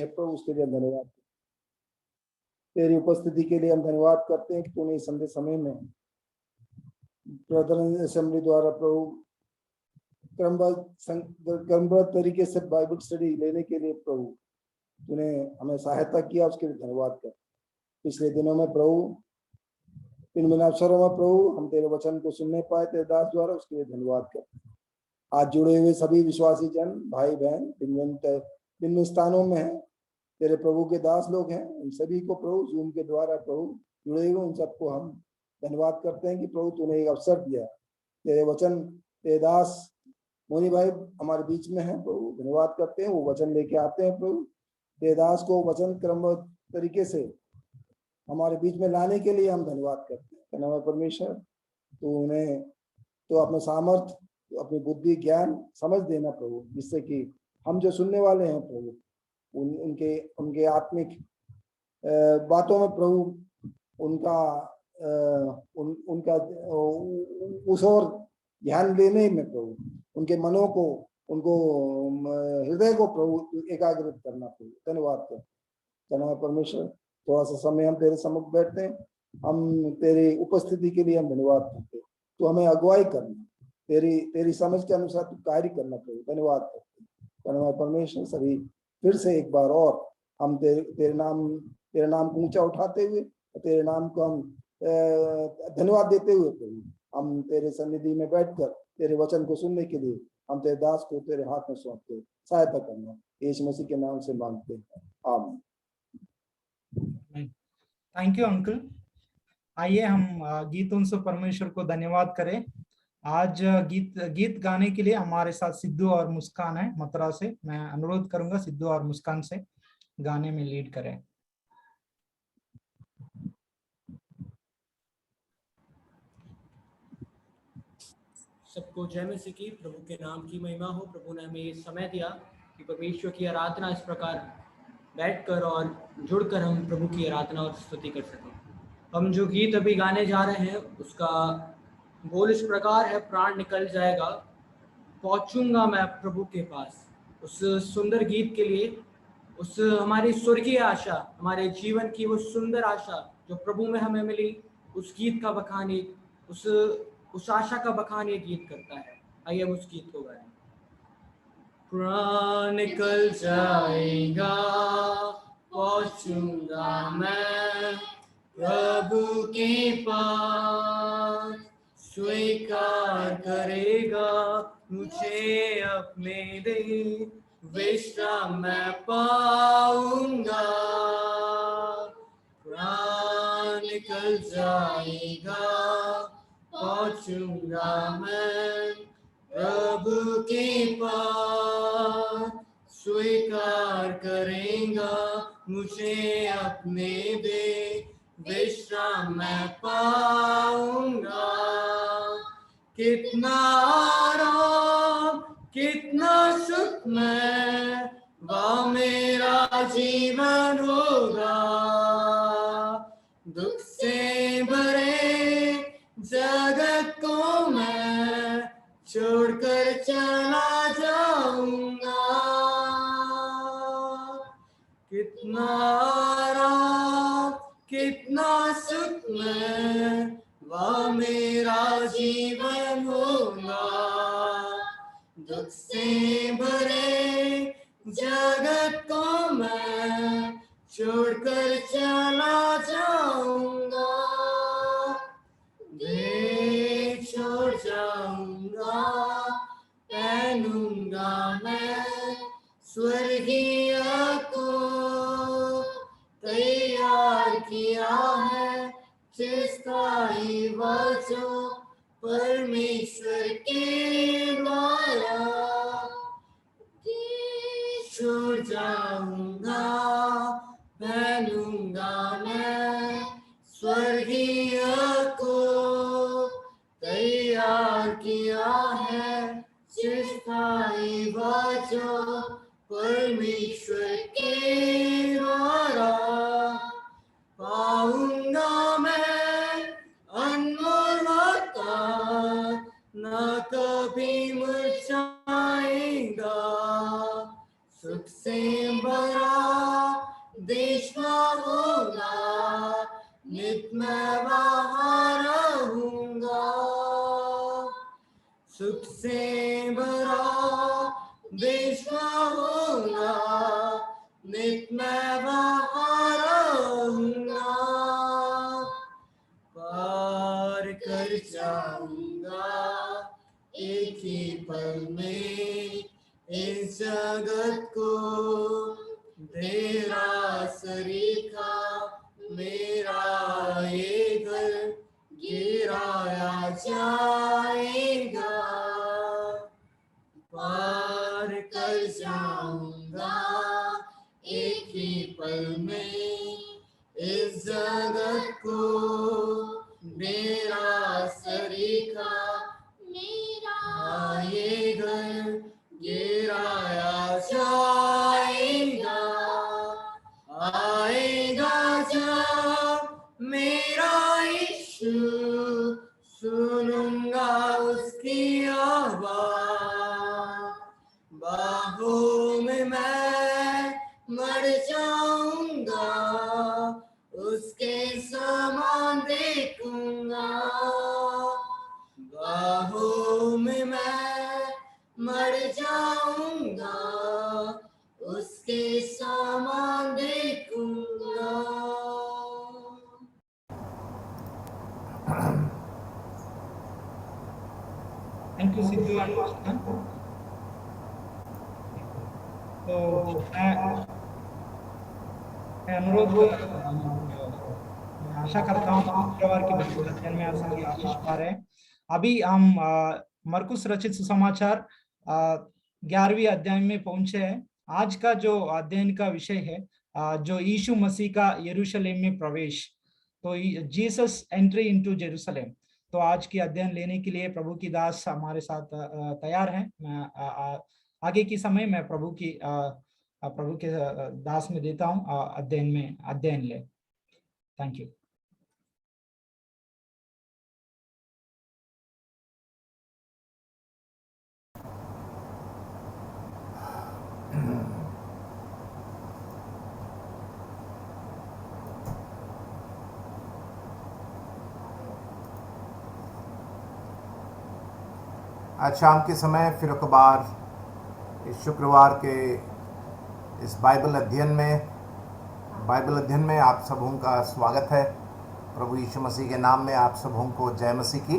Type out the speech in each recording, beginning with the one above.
प्रभु उसके लिए धन्यवाद। तेरी उपस्थिति के लिए हम धन्यवाद करते हैं कि तूने इस संध्या समय में ब्रदर असेंबली द्वारा प्रभु क्रमबद्ध तरीके से बाइबल स्टडी लेने के लिए प्रभु तूने हमें सहायता किया, उसके लिए धन्यवाद कर। पिछले दिनों में प्रभु इन अवसरों में प्रभु हम तेरे वचन को सुनने पाए तेरे दास द्वारा, उसके लिए धन्यवाद कर। आज जुड़े हुए सभी विश्वासी जन भाई बहन विभिन्न स्थानों में हैं, तेरे प्रभु के दास लोग हैं, उन सभी को प्रभु जूम के द्वारा प्रभु जुड़े हुए उन सबको हम धन्यवाद करते हैं कि प्रभु तूने एक अवसर दिया। तेरे वचन तेरे दास मोनी भाई हमारे बीच में है प्रभु, धन्यवाद करते हैं, वो वचन लेके आते हैं प्रभु। तेरे दास को वचन क्रमबद्ध तरीके से हमारे बीच में लाने के लिए हम धन्यवाद करते हैं। धन्यवाद परमेश्वर, तो उन्हें तो अपने सामर्थ, अपनी बुद्धि, ज्ञान, समझ देना प्रभु, जिससे कि हम जो सुनने वाले हैं प्रभु उनके आत्मिक बातों में प्रभु उनका उस ओर ध्यान देने में प्रभु उनके मनों को, उनको हृदय को प्रभु एकाग्रित करना प्रभु। धन्यवाद कर। धन्यवाद परमेश्वर, थोड़ा सा समय हम तेरे सम्मुख बैठते हैं, हम तेरी उपस्थिति के लिए हम धन्यवाद करते हैं। तो हमें अगुवाई करना, तेरी समझ के अनुसार तू कार्य करना प्रभु। धन्यवाद करते हैं। धन्यवाद परमेश्वर, सभी फिर से एक बार और हम तेरे नाम को ऊंचा उठाते हुए, तेरे नाम को हम धन्यवाद देते हुए प्रभु हम तेरे सन्निधि में बैठकर तेरे वचन को सुनने के लिए हम तेरे दास को तेरे हाथ में सौंपते हैं। सहायता करना यीशु मसीह के नाम से मांगते हैं, आमीन। Thank you uncle. आइए हम गीतों से परमेश्वर को धन्यवाद करें। आज गीत गाने के लिए हमारे साथ सिद्धू और मुस्कान है मथुरा से। मैं अनुरोध करूंगा सिद्धू और मुस्कान से गाने में लीड करें। सबको जय मसीह की, प्रभु के नाम की महिमा हो। प्रभु ने हमें ये समय दिया कि परमेश्वर की आराधना इस प्रकार बैठकर और जुड़कर हम प्रभु की आराधना और स्तुति कर सकें। हम जो गीत अभी गाने जा रहे हैं उसका बोल इस प्रकार है, प्राण निकल जाएगा पहुंचूंगा मैं प्रभु के पास। उस सुंदर गीत के लिए, उस हमारी स्वर्गीय आशा, हमारे जीवन की वो सुंदर आशा जो प्रभु में हमें मिली, उस गीत का बखान उस आशा का बखान ये गीत करता है। आइए हम उस गीत को गाएं। प्राण निकल जाएगा पहुंचूंगा मैं प्रभु के पास, स्वीकार करेगा मुझे अपने दे, विश्राम मैं पाऊंगा। प्राण निकल जाएगा पहुंचूंगा मैं प्रभु के पास, स्वीकार करेगा मुझे अपने दे, विश्राम मैं पाऊंगा। कितना आराम कितना सुख में वह मेरा जीवन होगा, दुख से भरे जगत को मैं छोड़कर चला जाऊंगा। कितना आराम कितना सुख में वह मेरा जीवन होगा, दुख से भरे जगत को मैं छोड़कर चला जाऊंगा। छोड़ जाऊंगा पहनूंगा मैं स्वर्गीय को, तैयार किया है जिसका ही वचन परमेश्वर के द्वारा। छोड़ जाऊंगा पहनूंगा मैं स्वर्गीय को, तैयार किया है जिसका ही वचन परमेश्वर के द्वारा। पाऊंगा मैं अनमोल वरदान, न कभी मुरझाएगा, सुख से भरा देश रहूंगा, नित मैं वहाँ रहूंगा। सुख से भरा देश रहूंगा, नित मैं वहाँ रहूंगा। पार कर जाऊंगा एक ही पल में इस जगत को, तेरा सरीखा मेरा ये घर गिराया जाएगा। पार कर जाऊंगा एक ही पल में इस जगत को, मेरा सरीखा मेरा ये घर गिराया जाएगा। आएगा जब मेरा यीशु, सुनूंगा उसकी आवाज। बाहों में मैं मर जाऊंगा, उसके समान देखूंगा। बाहों में मैं मर जाऊंगा, उसके समान देखूंगा। थैंक यू सिद्धू एंड मुस्कान। तो मैं अनुरोध मैं आशा करता हूँ शुक्रवार के बाइबल अध्ययन में आप सभी आशीष पा रहे हैं। अभी हम मरकुस रचित सुसमाचार 11वीं अध्याय में पहुंचे हैं। आज का जो अध्ययन का विषय है जो यीशु मसीह का यरूशलेम में प्रवेश, तो जीसस एंट्री इनटू जेरूशलेम। तो आज की अध्ययन लेने के लिए प्रभु की दास हमारे साथ तैयार हैं। मैं आगे की समय मैं प्रभु के दास में देता हूँ अध्ययन ले। Thank you. आज शाम के समय फिर एक बार इस शुक्रवार के इस बाइबल अध्ययन में आप सबों का स्वागत है। प्रभु यीशु मसीह के नाम में आप सबों को जय मसीह की।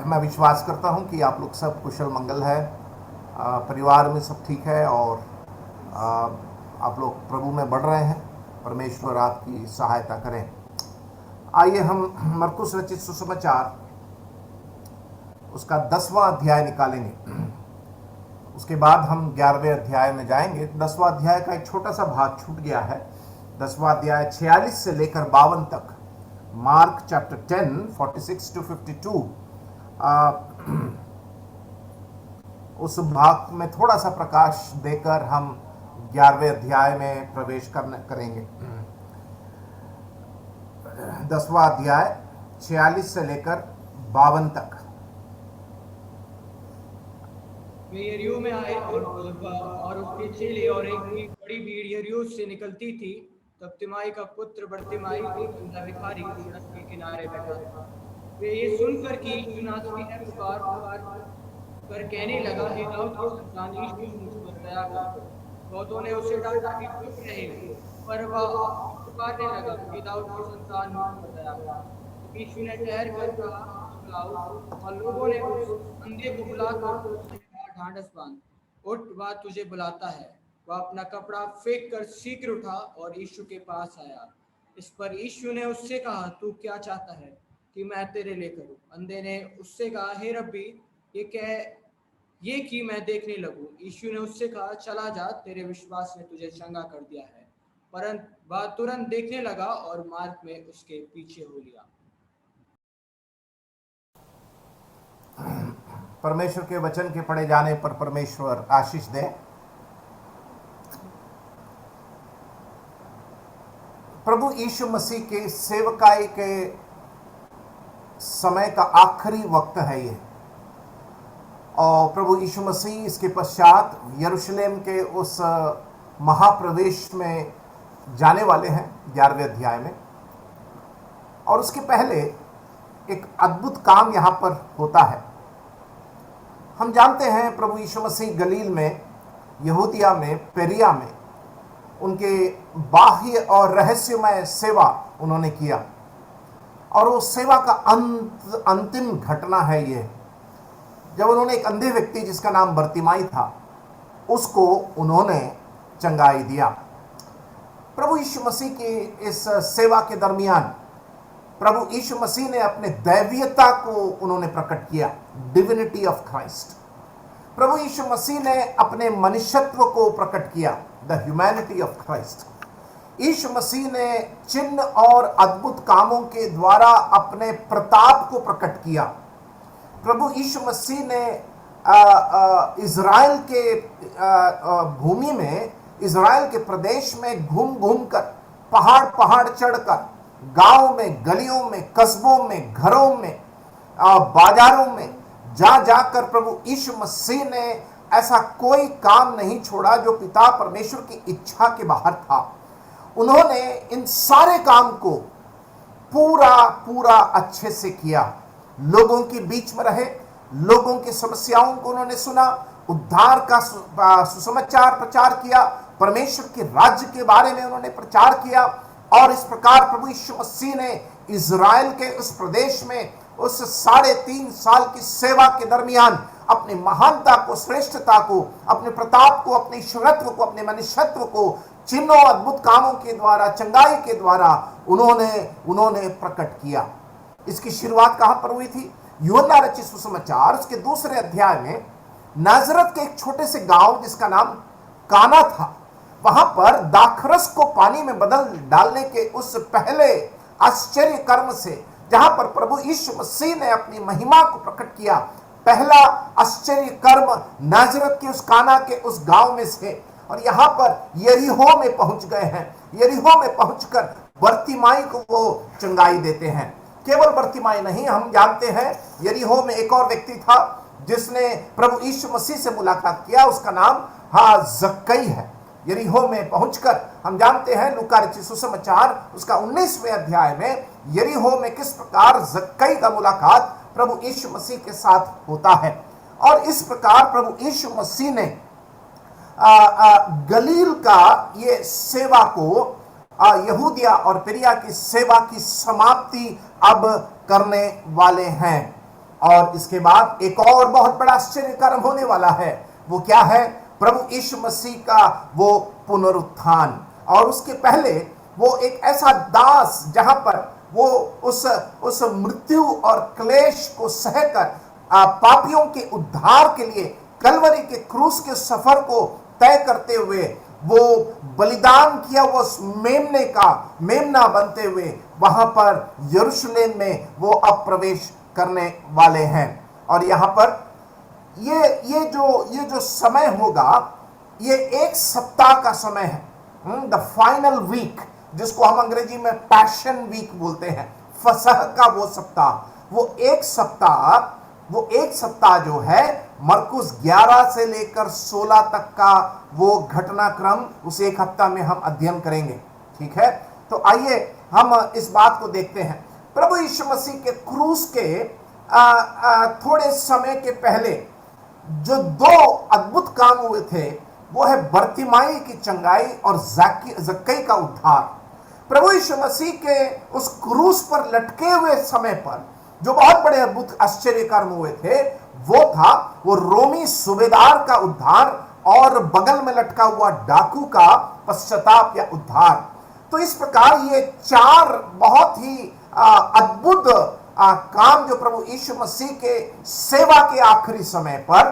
मैं विश्वास करता हूं कि आप लोग सब कुशल मंगल है, परिवार में सब ठीक है और आप लोग प्रभु में बढ़ रहे हैं। परमेश्वर आपकी सहायता करें। आइए हम मरकुस रचित सुसमाचार उसका 10वां अध्याय निकालेंगे। उसके बाद हम 11वें अध्याय में जाएंगे। 10वां अध्याय का एक छोटा सा भाग छूट गया है। 10वां अध्याय 46 से लेकर 52 तक, मार्क चैप्टर 10 46 to 52, उस भाग में थोड़ा सा प्रकाश देकर हम 11वें अध्याय में प्रवेश करेंगे। 10वां अध्याय 46 से लेकर 52 तक। वे यरीहो में आए और उसके चेले और एक बड़ी भीड़ यरीहो से निकलती थी। तब तिमाई का पुत्र बरतिमाई भिखारी सड़क के किनारे बैठा था। वे ये सुनकर कि यीशु नासरी है, पुकार कर कहने लगा, हे दाऊद के संतान यीशु मुझ पर दया कर। बहुतों ने उसे डांटा कि चुप रहे, पर वह पुकारने लगा कि दाऊद के संतान मुझ पर दया कर। यीशु ने ठहर कर कहा, और लोगों ने उस अंधे को बुलाकर ढांढस बांध, उठ, वह तुझे बुलाता है। वह अपना कपड़ा फेंक कर शीघ्र उठा और यीशु के पास आया। इस पर यीशु ने उससे कहा, तू क्या चाहता है कि मैं तेरे लिए करूं? अंधे ने उससे कहा, हे रब्बी, ये कि मैं देखने लगूं। यीशु ने उससे कहा, चला जा, तेरे विश्वास ने तुझे चंगा कर दिया है। परंतु वह तुरंत देखने लगा और मार्ग में उसके पीछे हो लिया। परमेश्वर के वचन के पढ़े जाने पर परमेश्वर आशीष दे। प्रभु यीशु मसीह के सेवकाई के समय का आखिरी वक्त है ये, और प्रभु यीशु मसीह इसके पश्चात यरूशलेम के उस महाप्रवेश में जाने वाले हैं 11वें अध्याय में। और उसके पहले एक अद्भुत काम यहां पर होता है। हम जानते हैं प्रभु यीशु मसीह गलील में, यहूदिया में, पेरिया में उनके बाह्य और रहस्यमय सेवा उन्होंने किया। और वो सेवा का अंतिम घटना है ये, जब उन्होंने एक अंधे व्यक्ति जिसका नाम बर्तिमाई था उसको उन्होंने चंगाई दिया। प्रभु यीशु मसीह की इस सेवा के दरमियान प्रभु यीशु मसीह ने अपने दैवीयता को उन्होंने प्रकट किया, डिविनिटी ऑफ क्राइस्ट। प्रभु यीशु मसीह ने अपने मनुष्यत्व को प्रकट किया, द ह्यूमैनिटी ऑफ क्राइस्ट। यीशु मसीह ने चिन्ह और अद्भुत कामों के द्वारा अपने प्रताप को प्रकट किया। प्रभु यीशु मसीह ने इज़राइल के भूमि में, इज़राइल के प्रदेश में घूम घूम कर, पहाड़ पहाड़ चढ़कर, गांव में, गलियों में, कस्बों में, घरों में, बाजारों में जा जाकर प्रभु यीशु मसीह ने ऐसा कोई काम नहीं छोड़ा जो पिता परमेश्वर की इच्छा के बाहर था। उन्होंने इन सारे काम को पूरा पूरा अच्छे से किया। लोगों के बीच में रहे, लोगों की समस्याओं को उन्होंने सुना, उद्धार का सुसमाचार प्रचार किया, परमेश्वर के राज्य के बारे में उन्होंने प्रचार किया। और इस प्रकार प्रभु यीशु मसीह ने इज़राइल के उस प्रदेश में उस 3.5 साल की सेवा के दरमियान अपनी महानता को, श्रेष्ठता को, अपने प्रताप को, अपने ईश्वरत्व को, अपने मनुष्यत्व को चिन्हों, अद्भुत कामों के द्वारा, चंगाई के द्वारा उन्होंने प्रकट किया। इसकी शुरुआत कहां पर हुई थी? यूहन्ना रचित सुसमाचार उसके 2 अध्याय में नाजरत के एक छोटे से गांव जिसका नाम काना था, वहां पर दाखरस को पानी में बदल डालने के उस पहले आश्चर्य कर्म से, जहां पर प्रभु यीशु मसीह ने अपनी महिमा को प्रकट किया, पहला आश्चर्य कर्म नाजरत के उस काना के उस गांव में से। और यहां पर यरीहो में पहुंच गए हैं। यरीहो में पहुंचकर बर्तिमाई को वो चंगाई देते हैं। केवल बर्तिमाई नहीं, हम जानते हैं यरीहो में एक और व्यक्ति था जिसने प्रभु यीशु मसीह से मुलाकात किया, उसका नाम जक्कई है। यरीहो में पहुंचकर हम जानते हैं लूका रचित सुसमाचार उसका 19वें अध्याय में यरीहो में किस प्रकार जक्कई का मुलाकात प्रभु यीशु मसीह के साथ होता है। और इस प्रकार प्रभु यीशु मसीह ने गलील का ये सेवा को, यहूदिया और पेरिया की सेवा की समाप्ति अब करने वाले हैं। और इसके बाद एक और बहुत बड़ा आश्चर्य कर्म होने वाला है। वो क्या है? प्रभु यीशु मसीह का वो पुनरुत्थान। और उसके पहले वो एक ऐसा दास जहां पर वो उस मृत्यु और क्लेश को सहकर पापियों के उद्धार के लिए कलवरी के क्रूस के सफर को तय करते हुए वो बलिदान किया, वो मेमना बनते हुए वहां पर यरूशलेम में वो अब प्रवेश करने वाले हैं। और यहां पर ये जो समय होगा, ये 1 सप्ताह का समय है, द फाइनल वीक, जिसको हम अंग्रेजी में पैशन वीक बोलते हैं, फसह का वो सप्ताह, वो एक सप्ताह जो है मरकुस 11 से लेकर 16 तक का वो घटनाक्रम, उस एक हफ्ता में हम अध्ययन करेंगे। ठीक है, तो आइए हम इस बात को देखते हैं। प्रभु यीशु मसीह के क्रूस के थोड़े समय के पहले जो 2 अद्भुत काम हुए थे, वो है बर्तिमाई की चंगाई और जक्कई का उद्धार। प्रभु यीशु मसीह के उस क्रूस पर लटके हुए समय पर जो बहुत बड़े अद्भुत आश्चर्य कर्म हुए थे, वो रोमी सूबेदार का उद्धार और बगल में लटका हुआ डाकू का पश्चाताप या उद्धार। तो इस प्रकार ये 4 बहुत ही अद्भुत काम जो प्रभु यीशु मसीह के सेवा के आखिरी समय पर,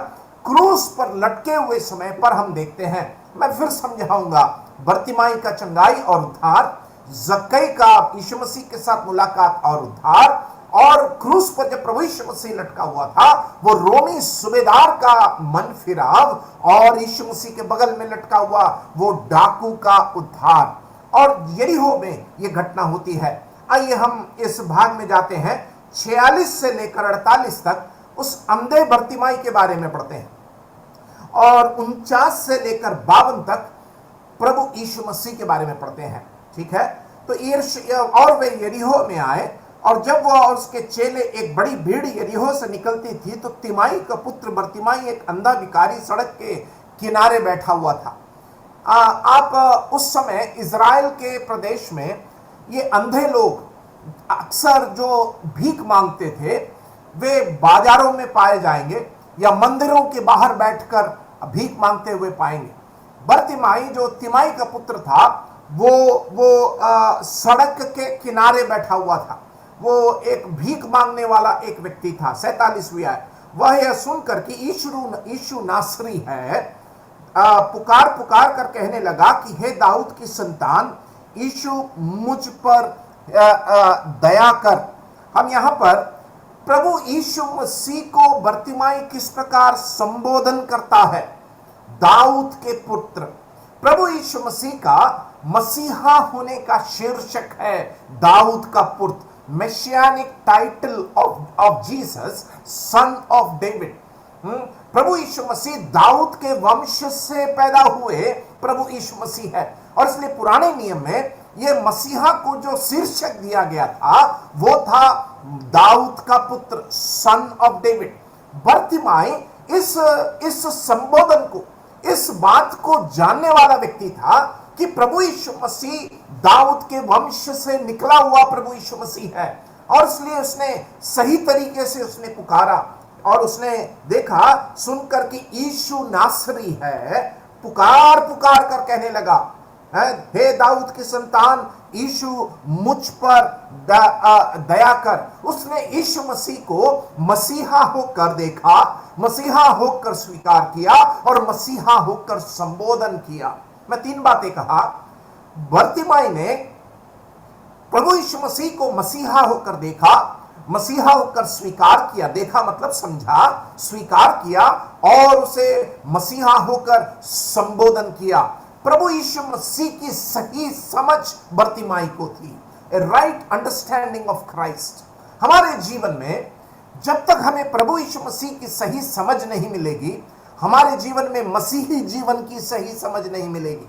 क्रूस पर लटके हुए समय पर हम देखते हैं। मैं फिर समझाऊंगा। बर्तिमाई का चंगाई और उद्धार, जक्कई का यीशु मसीह के साथ मुलाकात और उद्धार, और क्रूस पर जब प्रभु यीशु मसीह लटका हुआ था वो रोमी सूबेदार का मन फिराव, और यीशु मसीह के बगल में लटका हुआ वो डाकू का उद्धार। और यरीहो में ये घटना होती है। आइए हम इस भाग में जाते हैं। 46 से लेकर 48 तक उस अंधे बर्तिमाई के बारे में पढ़ते हैं, और 49 से लेकर 52 तक प्रभु यीशु मसीह के बारे में पढ़ते हैं, ठीक है। तो और वे यरीहो में आए, और जब वह और उसके चेले, एक बड़ी भीड़ यरीहो से निकलती थी, तो तिमाई का पुत्र बरतिमाई एक अंधा भिखारी सड़क के किनारे बैठा हुआ था। आप उस समय इज़राइल के प्रदेश में ये अंधे लोग अक्सर जो भीख मांगते थे वे बाजारों में पाए जाएंगे या मंदिरों के बाहर बैठकर भीख मांगते हुए पाएंगे। बरतिमाई जो तिमाई का पुत्र था वो सड़क के किनारे बैठा हुआ था। वो एक भीख मांगने वाला एक व्यक्ति था। 47वीं आयत, वह यह सुनकर कि यीशु नासरी है, पुकार पुकार कर कहने लगा कि हे दाऊद की संतान, यीशु मुझ पर दया कर। हम यहां पर प्रभु यीशु मसीह को बरतिमाई किस प्रकार संबोधन करता है? दाऊद के पुत्र। प्रभु यीशु मसीह का मसीहा होने का शीर्षक है दाऊद का पुत्र, messianic title of Jesus, son of David. प्रभु यीशु मसीह दाऊद के वंश से पैदा हुए प्रभु यीशु मसीह है, और इसलिए पुराने नियम में ये मसीहा को जो शीर्षक दिया गया था वो था दाऊद का पुत्र, सन ऑफ डेविड। बरतिमाई इस संबोधन को, इस बात को जानने वाला व्यक्ति था कि प्रभु यीशु मसीह दाऊद के वंश से निकला हुआ प्रभु यीशु मसीह है, और इसलिए उसने सही तरीके से उसने पुकारा, और उसने देखा सुनकर कि यीशु नासरी है, पुकार पुकार कर कहने लगा, हे दाऊद की संतान, यीशु मुझ पर दया कर। उसने यीशु मसीह को मसीहा होकर देखा, मसीहा होकर स्वीकार किया और मसीहा होकर संबोधन किया। मैं 3 बातें कहा। बरतिमाई ने प्रभु यीशु मसीह को मसीहा होकर देखा, मसीहा होकर स्वीकार किया, देखा मतलब समझा, स्वीकार किया और उसे मसीहा होकर संबोधन किया। प्रभु यीशु मसीह की सही समझ बरतिमाई को थी, ए राइट अंडरस्टैंडिंग ऑफ क्राइस्ट। हमारे जीवन में जब तक हमें प्रभु यीशु मसीह की सही समझ नहीं मिलेगी, हमारे जीवन में मसीही जीवन की सही समझ नहीं मिलेगी।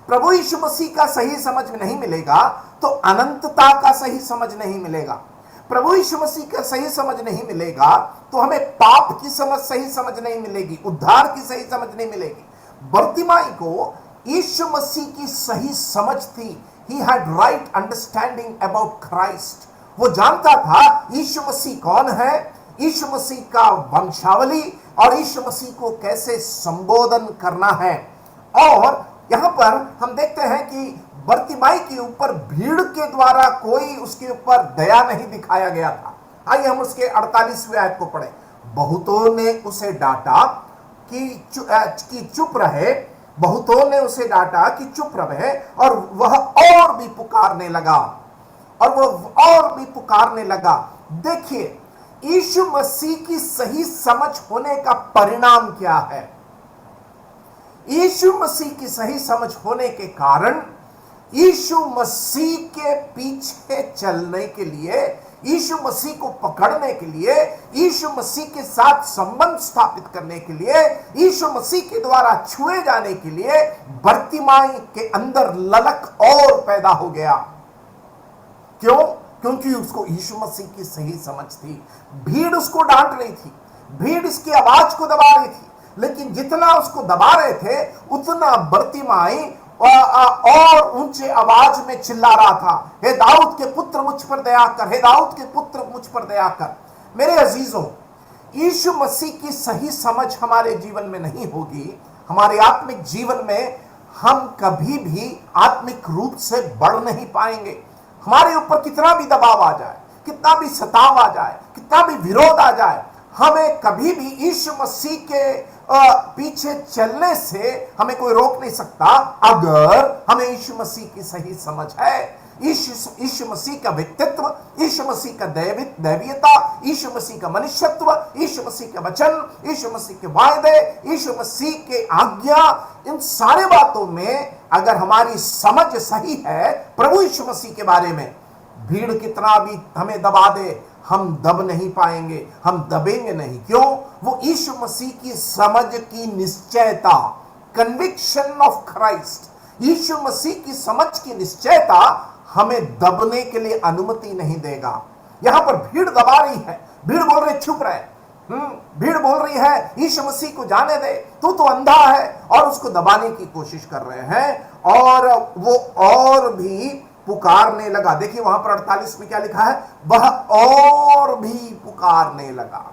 प्रभु यीशु मसीह का सही समझ नहीं मिलेगा तो अनंतता का सही समझ नहीं मिलेगा। प्रभु यीशु मसीह का सही समझ नहीं मिलेगा तो हमें पाप की सही समझ नहीं मिलेगी, उद्धार की सही समझ नहीं मिलेगी। बरतिमाई को यीशु मसीह की सही समझ थी। He had right understanding about Christ. वो जानता था यीशु मसीह कौन है, यीशु मसीह का वंशावली और यीशु मसीह को कैसे संबोधन करना है। और यहाँ पर हम देखते हैं कि बरतिमाई के ऊपर भीड़ के द्वारा कोई उसके ऊपर दया नहीं दिखाया गया था। आइए हम उसके 48वें आयत को पढ़ें। बहुतों ने उसे डांटा कि चुप रहे, बहुतों ने उसे डांटा कि चुप रहे, और वह और भी पुकारने लगा, देखिए यीशु मसीह की सही समझ होने का परिणाम क्या है। यीशु मसीह की सही समझ होने के कारण यीशु मसीह के पीछे चलने के लिए, यीशु मसीह को पकड़ने के लिए, यीशु मसीह के साथ संबंध स्थापित करने के लिए, यीशु मसीह के द्वारा छुए जाने के लिए बरतिमाई के अंदर ललक और पैदा हो गया। क्यों? क्योंकि उसको यीशु मसीह की सही समझ थी। भीड़ उसको डांट रही थी, भीड़ इसकी आवाज को दबा रही थी, लेकिन जितना उसको दबा रहे थे उतना बरतिमाई और ऊंचे आवाज में चिल्ला रहा था, हे दाऊद के पुत्र मुझ पर दया कर, हे दाऊद के पुत्र मुझ पर दया कर। मेरे अजीजों, यीशु मसीह की सही समझ हमारे जीवन में नहीं होगी, हमारे आत्मिक जीवन में हम कभी भी आत्मिक रूप से बढ़ नहीं पाएंगे। हमारे ऊपर कितना भी दबाव आ जाए, कितना भी सताव आ जाए, कितना भी विरोध आ जाए, हमें कभी भी यीशु मसीह के पीछे चलने से हमें कोई रोक नहीं सकता, अगर हमें यीशु मसीह की सही समझ है। यीशु मसीह का व्यक्तित्व, यीशु मसीह का दैवीयता, यीशु मसीह का मनुष्यत्व, यीशु मसीह का वचन, यीशु मसीह के वायदे, यीशु मसीह के आज्ञा, इन सारे बातों में अगर हमारी समझ सही है प्रभु यीशु मसीह के बारे में, भीड़ कितना भी हमें दबा दे, हम दब नहीं पाएंगे, हम दबेंगे नहीं। क्यों? वो यीशु मसीह की समझ की निश्चयता, कन्विक्शन ऑफ क्राइस्ट, यीशु मसीह की समझ की निश्चयता हमें दबने के लिए अनुमति नहीं देगा। यहां पर भीड़ दबा रही है, भीड़ बोल रही चुप रहे, भीड़ बोल रही है यीशु मसीह को जाने दे, तू तो अंधा है, और उसको दबाने की कोशिश कर रहे हैं, और वो और भी पुकारने लगा। देखिए वहां पर 48 में क्या लिखा है, वह और भी पुकारने लगा।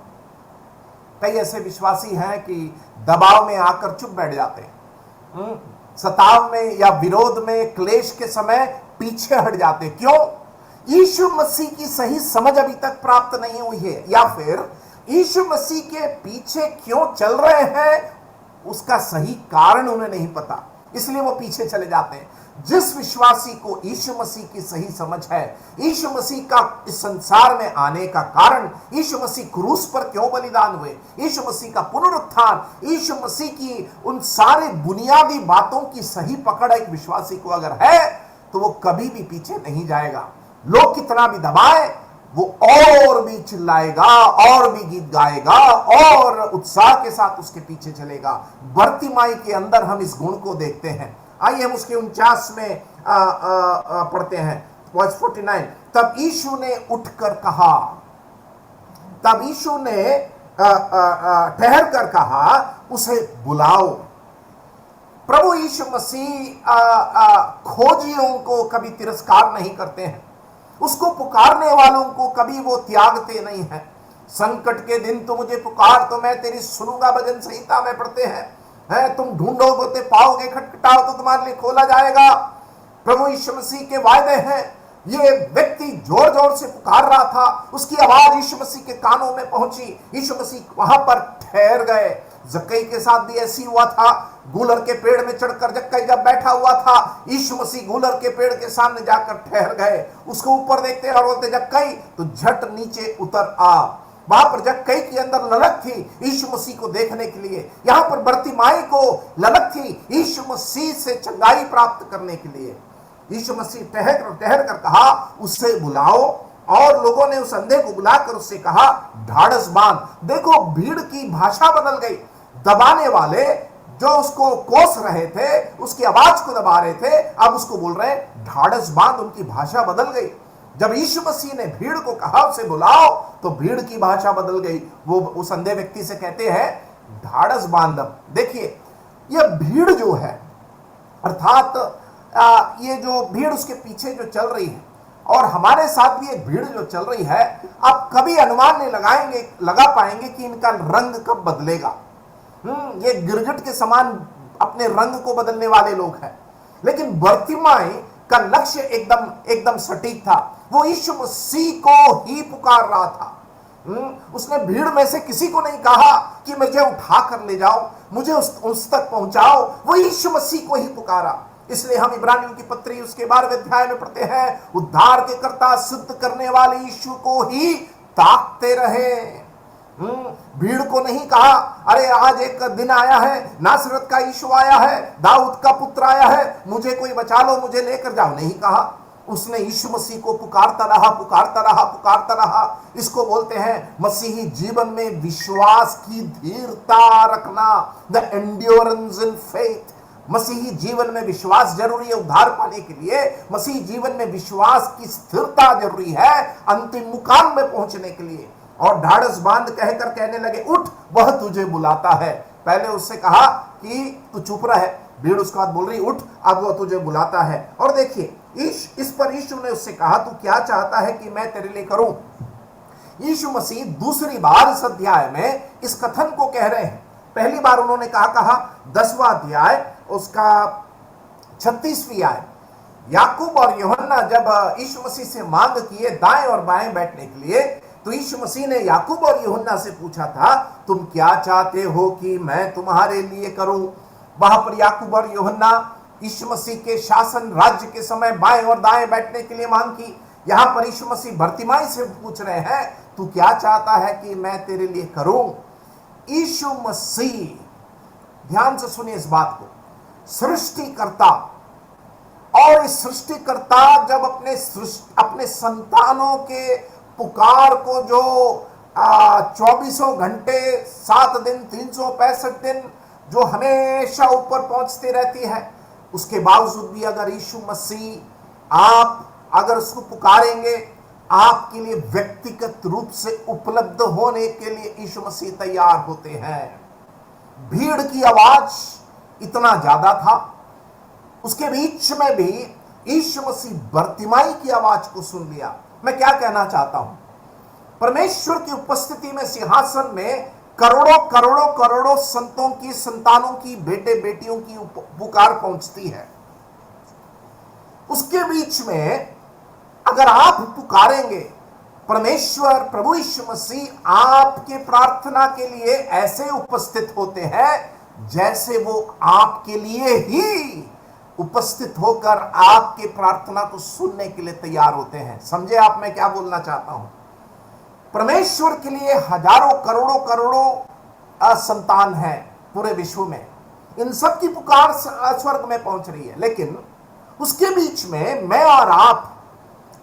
कई ऐसे विश्वासी हैं कि दबाव में आकर चुप बैठ जाते हैं, सताव में या विरोध में, क्लेश के समय पीछे हट जाते। क्यों? यीशु मसीह की सही समझ अभी तक प्राप्त नहीं हुई है, या फिर यीशु मसीह के पीछे क्यों चल रहे हैं उसका सही कारण उन्हें नहीं पता, इसलिए वो पीछे चले जाते हैं। जिस विश्वासी को यीशु मसीह की सही समझ है, यीशु मसीह का इस संसार में आने का कारण, यीशु मसीह क्रूस पर क्यों बलिदान हुए, यीशु मसीह का पुनरुत्थान, यीशु मसीह की उन सारे बुनियादी बातों की सही पकड़ एक विश्वासी को अगर है तो वो कभी भी पीछे नहीं जाएगा। लोग कितना भी दबाए, वो और भी चिल्लाएगा, और भी गीत गाएगा, और उत्साह के साथ उसके पीछे चलेगा। बर्तिमाई के अंदर हम इस गुण को देखते हैं। आइए हम उसके 49 में पढ़ते हैं, वर्स 49। तब यीशु ने उठकर कहा, तब यीशु ने ठहर कर कहा, उसे बुलाओ। प्रभु यीशु मसीह खोजियों को कभी तिरस्कार नहीं करते हैं, उसको पुकारने वालों को कभी वो त्यागते नहीं हैं। संकट के दिन तो मुझे पुकार तो मैं तेरी सुनूंगा, भजन संहिता में पढ़ते हैं, तुम ढूंढोगे तो पाओगे, खटखटाओ तो तुम्हारे लिए खोला जाएगा। प्रभु यीशु मसीह के वायदे हैं। ये व्यक्ति जोर जोर से पुकार रहा था, उसकी आवाज यीशु मसीह के कानों में पहुंची, यीशु मसीह वहां पर ठहर गए। जक्कई के साथ भी ऐसी हुआ था। गूलर के पेड़ में चढ़कर जक्कई जब बैठा हुआ था, यीशु मसीह गूलर के पेड़ के सामने जाकर ठहर गए। उसको ऊपर देखते और बोलते जक्कई, तो झट नीचे उतर आ। वहां पर जक्कई के अंदर ललक थी यीशु मसीह को देखने के लिए। यहां पर बर्तिमाई को ललक थी यीशु मसीह से चंगाई प्राप्त करने के लिए। यीशु मसीह ठहर कर कहा, उससे बुलाओ, और लोगों ने उस अंधे को बुलाकर उससे कहा, ढाढ़स बांध। देखो भीड़ की भाषा बदल गई। दबाने वाले जो उसको कोस रहे थे, उसकी आवाज को दबा रहे थे, अब उसको बोल रहे हैं ढाढ़स बांध। उनकी भाषा बदल गई। जब यीशु मसीह ने भीड़ को कहा उसे बुलाओ, तो भीड़ की भाषा बदल गई। वो उस अंधे व्यक्ति से कहते हैं ढाढ़स बांध। देखिए यह भीड़ जो है, अर्थात ये जो भीड़ उसके पीछे जो चल रही है, और हमारे साथ भी एक भीड़ जो चल रही है, आप कभी अनुमान नहीं लगा पाएंगे कि इनका रंग कब बदलेगा। ये गिरगिट के समान अपने रंग को बदलने वाले लोग हैं। लेकिन बर्तिमाई का लक्ष्य एकदम सटीक था। वो यीशु मसीह को ही पुकार रहा था। उसने भीड़ में से किसी को नहीं कहा कि मुझे उठा कर ले जाओ, मुझे उस तक पहुंचाओ। वो यीशु मसीह को ही पुकारा। इसलिए हम इब्रानियों की पत्री उसके 12वें अध्याय में पढ़ते हैं, उद्धार के कर्ता सिद्ध करने वाले यीशु को ही ताकते रहे। भीड़ को नहीं कहा, अरे आज एक दिन आया है, नासरत का यीशु आया है, दाऊद का पुत्र आया है, मुझे कोई बचा लो, मुझे लेकर जाओ, नहीं कहा। उसने यीशु मसीह को पुकारता रहा, पुकारता रहा, पुकारता रहा। इसको बोलते हैं मसीही जीवन में विश्वास की धीरता रखना, द एंड्योरेंस इन फेथ। मसीही जीवन में विश्वास जरूरी है उद्धार पाने के लिए। मसीही जीवन में विश्वास की स्थिरता जरूरी है अंतिम मुकाम में पहुंचने के लिए। और ढाढ़स बांध कहकर कहने लगे, उठ, वह तुझे बुलाता है। पहले उससे कहा कि तू चुप रहे, भीड़ उसके बाद बोल रही उठ, अब वह तुझे बुलाता है। और देखिए इस पर यीशु ने उससे कहा, तू क्या चाहता है कि मैं तेरे लिए करूं। यीशु मसीह दूसरी बार इस अध्याय में इस कथन को कह रहे हैं। पहली बार उन्होंने कहा 10वां अध्याय उसका 36वीं आयत, याकूब और यूहन्ना जब यीशु मसीह से मांग किए दाएं और बाएं बैठने के लिए, तो यीशु मसीह ने याकूब और यूहन्ना से पूछा था, तुम क्या चाहते हो कि मैं तुम्हारे लिए करूं। वहां पर याकूब और यूहन्ना यीशु मसीह के शासन राज्य के समय बाएं और दाएं बैठने के लिए मांग की। यहां पर यीशु मसीह बर्तिमाई से पूछ रहे हैं, तू क्या चाहता है कि मैं तेरे लिए करूं। यीशु मसीह, ध्यान से सुनिए इस बात को, सृष्टिकर्ता, और इस सृष्टिकर्ता जब अपने संतानों के पुकार को जो 24 घंटे 7 दिन 365 दिन जो हमेशा ऊपर पहुंचती रहती है, उसके बावजूद भी अगर यीशु मसीह आप अगर उसको पुकारेंगे, आपके लिए व्यक्तिगत रूप से उपलब्ध होने के लिए यीशु मसीह तैयार होते हैं। भीड़ की आवाज इतना ज्यादा था, उसके बीच में भी यीशु मसीह बर्तिमाई की आवाज को सुन लिया। मैं क्या कहना चाहता हूं, परमेश्वर की उपस्थिति में सिंहासन में करोड़ों करोड़ों करोड़ों संतों की, संतानों की, बेटे बेटियों की पुकार पहुंचती है। उसके बीच में अगर आप पुकारेंगे, परमेश्वर प्रभु यीशु मसीह आपके प्रार्थना के लिए ऐसे उपस्थित होते हैं जैसे वो आपके लिए ही उपस्थित होकर आपके प्रार्थना को सुनने के लिए तैयार होते हैं। समझे आप मैं क्या बोलना चाहता हूं? परमेश्वर के लिए हजारों करोड़ों करोड़ों संतान है पूरे विश्व में, इन सब की पुकार स्वर्ग में पहुंच रही है। लेकिन उसके बीच में मैं और आप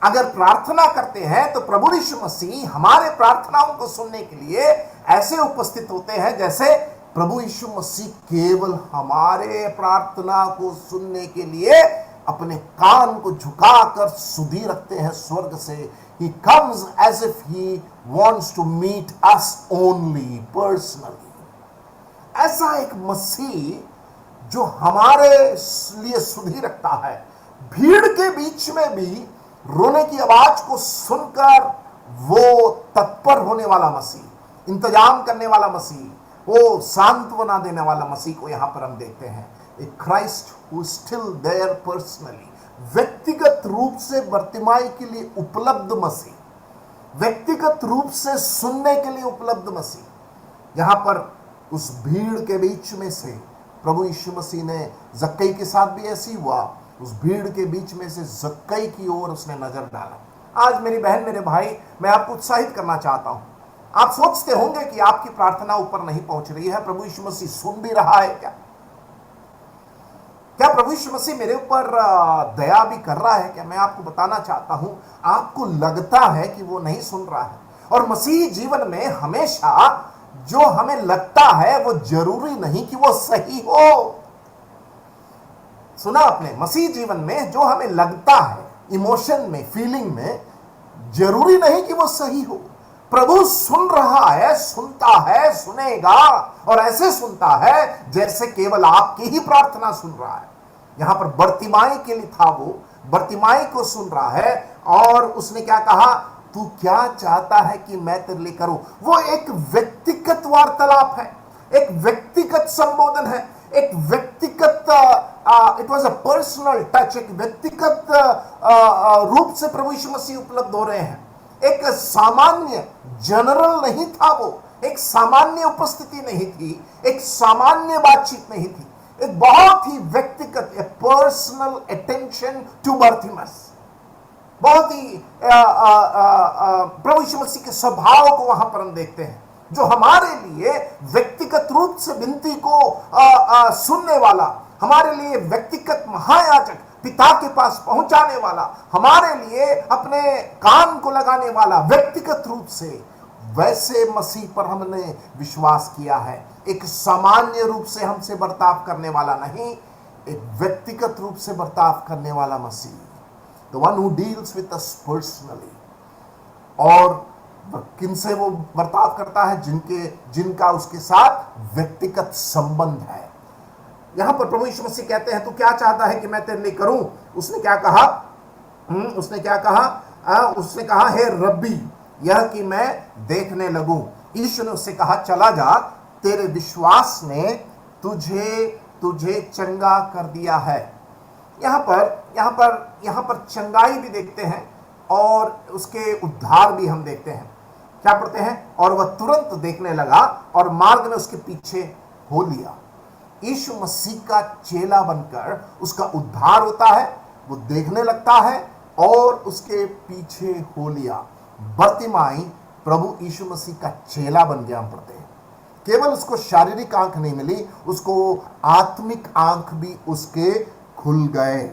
अगर प्रार्थना करते हैं तो प्रभु यीशु मसीह हमारे प्रार्थनाओं को सुनने के लिए ऐसे उपस्थित होते हैं जैसे प्रभु यीशु मसीह केवल हमारे प्रार्थना को सुनने के लिए अपने कान को झुकाकर सुधि रखते हैं स्वर्ग से। He comes as if he wants to meet us only personally. ऐसा एक मसीह जो हमारे लिए सुधि रखता है, भीड़ के बीच में भी रोने की आवाज को सुनकर वो तत्पर होने वाला मसीह, इंतजाम करने वाला मसीह, वो सांत्वना देने वाला मसीह को यहां पर हम देखते हैं। A Christ who still there personally, व्यक्तिगत रूप से बर्तिमाई के लिए उपलब्ध मसीह, व्यक्तिगत रूप से सुनने के लिए उपलब्ध मसीह। यहां पर उस भीड़ के बीच में से प्रभु यीशु मसीह ने, जक्कई के साथ भी ऐसी हुआ, उस भीड़ के बीच में से जक्कई की ओर उसने नजर डाला। आज मेरी बहन, मेरे भाई, मैं आपको उत्साहित करना चाहता हूं। आप सोचते होंगे कि आपकी प्रार्थना ऊपर नहीं पहुंच रही है, प्रभु यीशु मसीह सुन भी रहा है क्या? क्या प्रभु यीशु मसीह मेरे ऊपर दया भी कर रहा है क्या? मैं आपको बताना चाहता हूं, आपको लगता है कि वो नहीं सुन रहा है। और मसीही जीवन में हमेशा जो हमें लगता है वो जरूरी नहीं कि वो सही हो। सुना आपने? मसीह जीवन में जो हमें लगता है, इमोशन में, फीलिंग में, जरूरी नहीं कि वो सही हो। प्रभु सुन रहा है, सुनता है, सुनेगा, और ऐसे सुनता है जैसे केवल आपकी ही प्रार्थना सुन रहा है। यहां पर बर्तिमाई के लिए था, वो बर्तिमाई को सुन रहा है और उसने क्या कहा, तू क्या चाहता है कि मैं तेरे लिए करूं? वो एक व्यक्तिगत वार्तालाप है, एक व्यक्तिगत संबोधन है, एक व्यक्तिगत it was a personal touch, एक व्यक्तिगत रूप से प्रभु यीशु मसीह उपलब्ध हो रहे हैं। एक सामान्य जनरल नहीं था, वो एक सामान्य उपस्थिति नहीं थी, एक सामान्य बातचीत नहीं थी, एक बहुत ही व्यक्तिगत, ए पर्सनल अटेंशन टू बर्तिमस। बहुत ही प्रभु यीशु मसीह के स्वभाव को वहां पर हम देखते हैं, जो हमारे लिए व्यक्तिगत रूप से विनती को सुनने वाला, हमारे लिए व्यक्तिगत महायाजक, पिता के पास पहुंचाने वाला, हमारे लिए अपने कान को लगाने वाला, व्यक्तिगत रूप से वैसे मसीह पर हमने विश्वास किया है। एक सामान्य रूप से हमसे बर्ताव करने वाला नहीं, एक व्यक्तिगत रूप से बर्ताव करने वाला मसीह, the one who deals with us personally। और किनसे वो बर्ताव करता है? जिनका उसके साथ व्यक्तिगत संबंध है। यहां पर प्रभु यीशु मसीह कहते हैं, तू क्या चाहता है कि मैं तेरे लिए करूं? उसने क्या कहा? उसने कहा, हे रब्बी, यह कि मैं देखने लगूं। यीशु ने उससे कहा, चला जा, तेरे विश्वास ने तुझे चंगा कर दिया है। यहां पर चंगाई भी देखते हैं और उसके उद्धार भी हम देखते हैं। क्या पढ़ते हैं? और वह तुरंत देखने लगा और मार्ग ने उसके पीछे हो लिया। यीशु मसीह का चेला बनकर उसका उद्धार होता है, वो देखने लगता है और उसके पीछे हो लिया। बर्तिमाई प्रभु यीशु मसीह का चेला बन गया। हम पढ़ते हैं, केवल उसको शारीरिक आंख नहीं मिली, उसको आत्मिक आंख भी उसके खुल गए।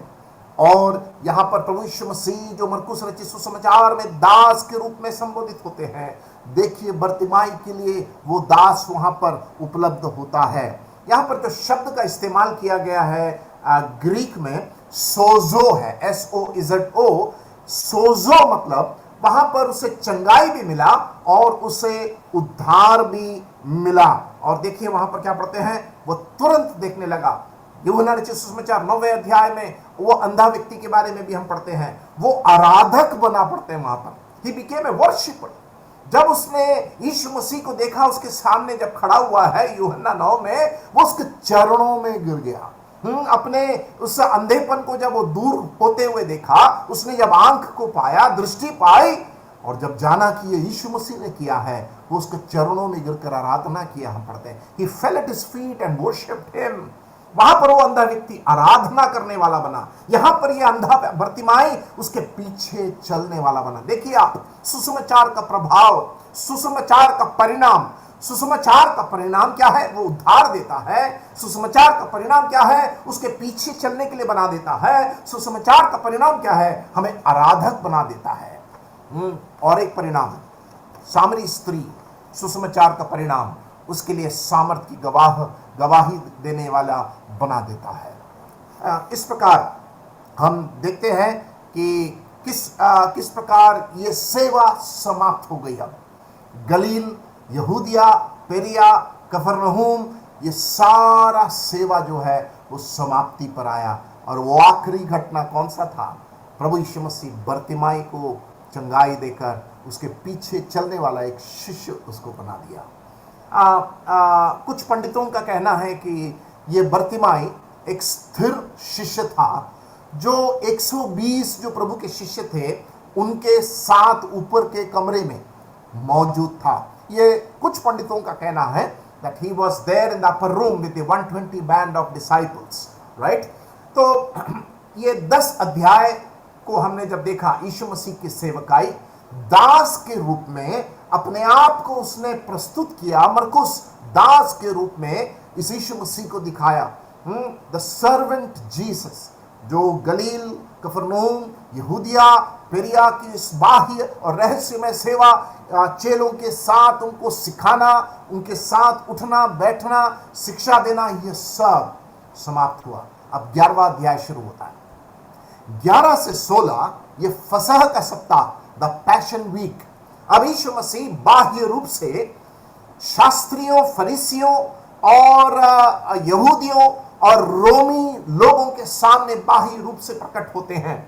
और यहां पर प्रभु यीशु मसीह जो मरकुस रचित सुसमाचार में दास के रूप में संबोधित होते हैं, देखिए बर्तिमाई के लिए वो दास वहां पर उपलब्ध होता है। यहां पर जो शब्द का इस्तेमाल किया गया है ग्रीक में सोजो है, SOZO। सोजो मतलब वहां पर उसे चंगाई भी मिला और उसे उद्धार भी मिला। और देखिए वहां पर क्या पढ़ते हैं, वो तुरंत देखने लगा। यूहन्ना रचित सुसमाचार 9वें अध्याय में वो अंधा व्यक्ति के बारे में भी हम पढ़ते हैं, वो आराधक बना पड़ते हैं वहां पर। He became a worshipper. जब उसने यीशु मसीह को देखा, उसके सामने जब खड़ा हुआ है यूहन्ना 9 में, वो उसके चरणों में गिर गया। अपने उस अंधेपन को जब वो दूर होते हुए देखा, उसने जब आंख को पाया, दृष्टि पाई, और जब जाना कि ये यीशु मसीह ने किया है, वो उसके चरणों में गिरकर आराधना किया। हम पढ़ते हैं he fell at his feet and worshipped him। वहां पर वो अंधा व्यक्ति आराधना करने वाला बना। यहां पर ये अंधा बर्तिमाई उसके पीछे चलने वाला बना। देखिए आप, सुसमाचार का प्रभाव, सुसमाचार का परिणाम। सुसमाचार का परिणाम क्या है? वो उद्धार देता है। सुसमाचार का परिणाम क्या है? उसके पीछे चलने के लिए बना देता है। सुसमाचार का परिणाम क्या है? हमें आराधक बना देता है। और एक परिणाम, सामरी स्त्री, सुसमाचार का परिणाम उसके लिए सामर्थ की गवाही देने वाला बना देता है। इस प्रकार हम देखते हैं कि किस प्रकार ये सेवा समाप्त हो गई। अब गलील, यहूदिया, पेरिया, कफरनहूम, ये सारा सेवा जो है वो समाप्ति पर आया। और वो आखिरी घटना कौन सा था? प्रभु यीशु मसीह बर्तिमाई को चंगाई देकर उसके पीछे चलने वाला एक शिष्य उसको बना दिया। कुछ पंडितों का कहना है कि ये बर्तिमाई एक स्थिर शिष्य था, जो 120 जो प्रभु के शिष्य थे उनके साथ ऊपर के कमरे में मौजूद था। ये कुछ पंडितों का कहना है that he was there in the upper room with the 120 band of disciples, right? तो ये 10 अध्याय को हमने जब देखा, यीशु मसीह की सेवकाई, दास के रूप में अपने आप को उसने प्रस्तुत किया। मरकुस दास के रूप में इस यीशु मसीह को दिखाया। द सर्वेंट जीसस, जो गलील, कफरनहूम, यहूदिया, पेरिया की इस बाह्य और रहस्यमय सेवा, चेलों के साथ उनको सिखाना, उनके साथ उठना बैठना, शिक्षा देना, यह सब समाप्त हुआ। अब 11वां अध्याय शुरू होता है। 11 से 16 ये फसह का सप्ताह, द पैशन वीक। अब यीशु मसीह बाह्य रूप से शास्त्रियों, फरीसियों और यहूदियों और रोमी लोगों के सामने बाह्य रूप से प्रकट होते हैं।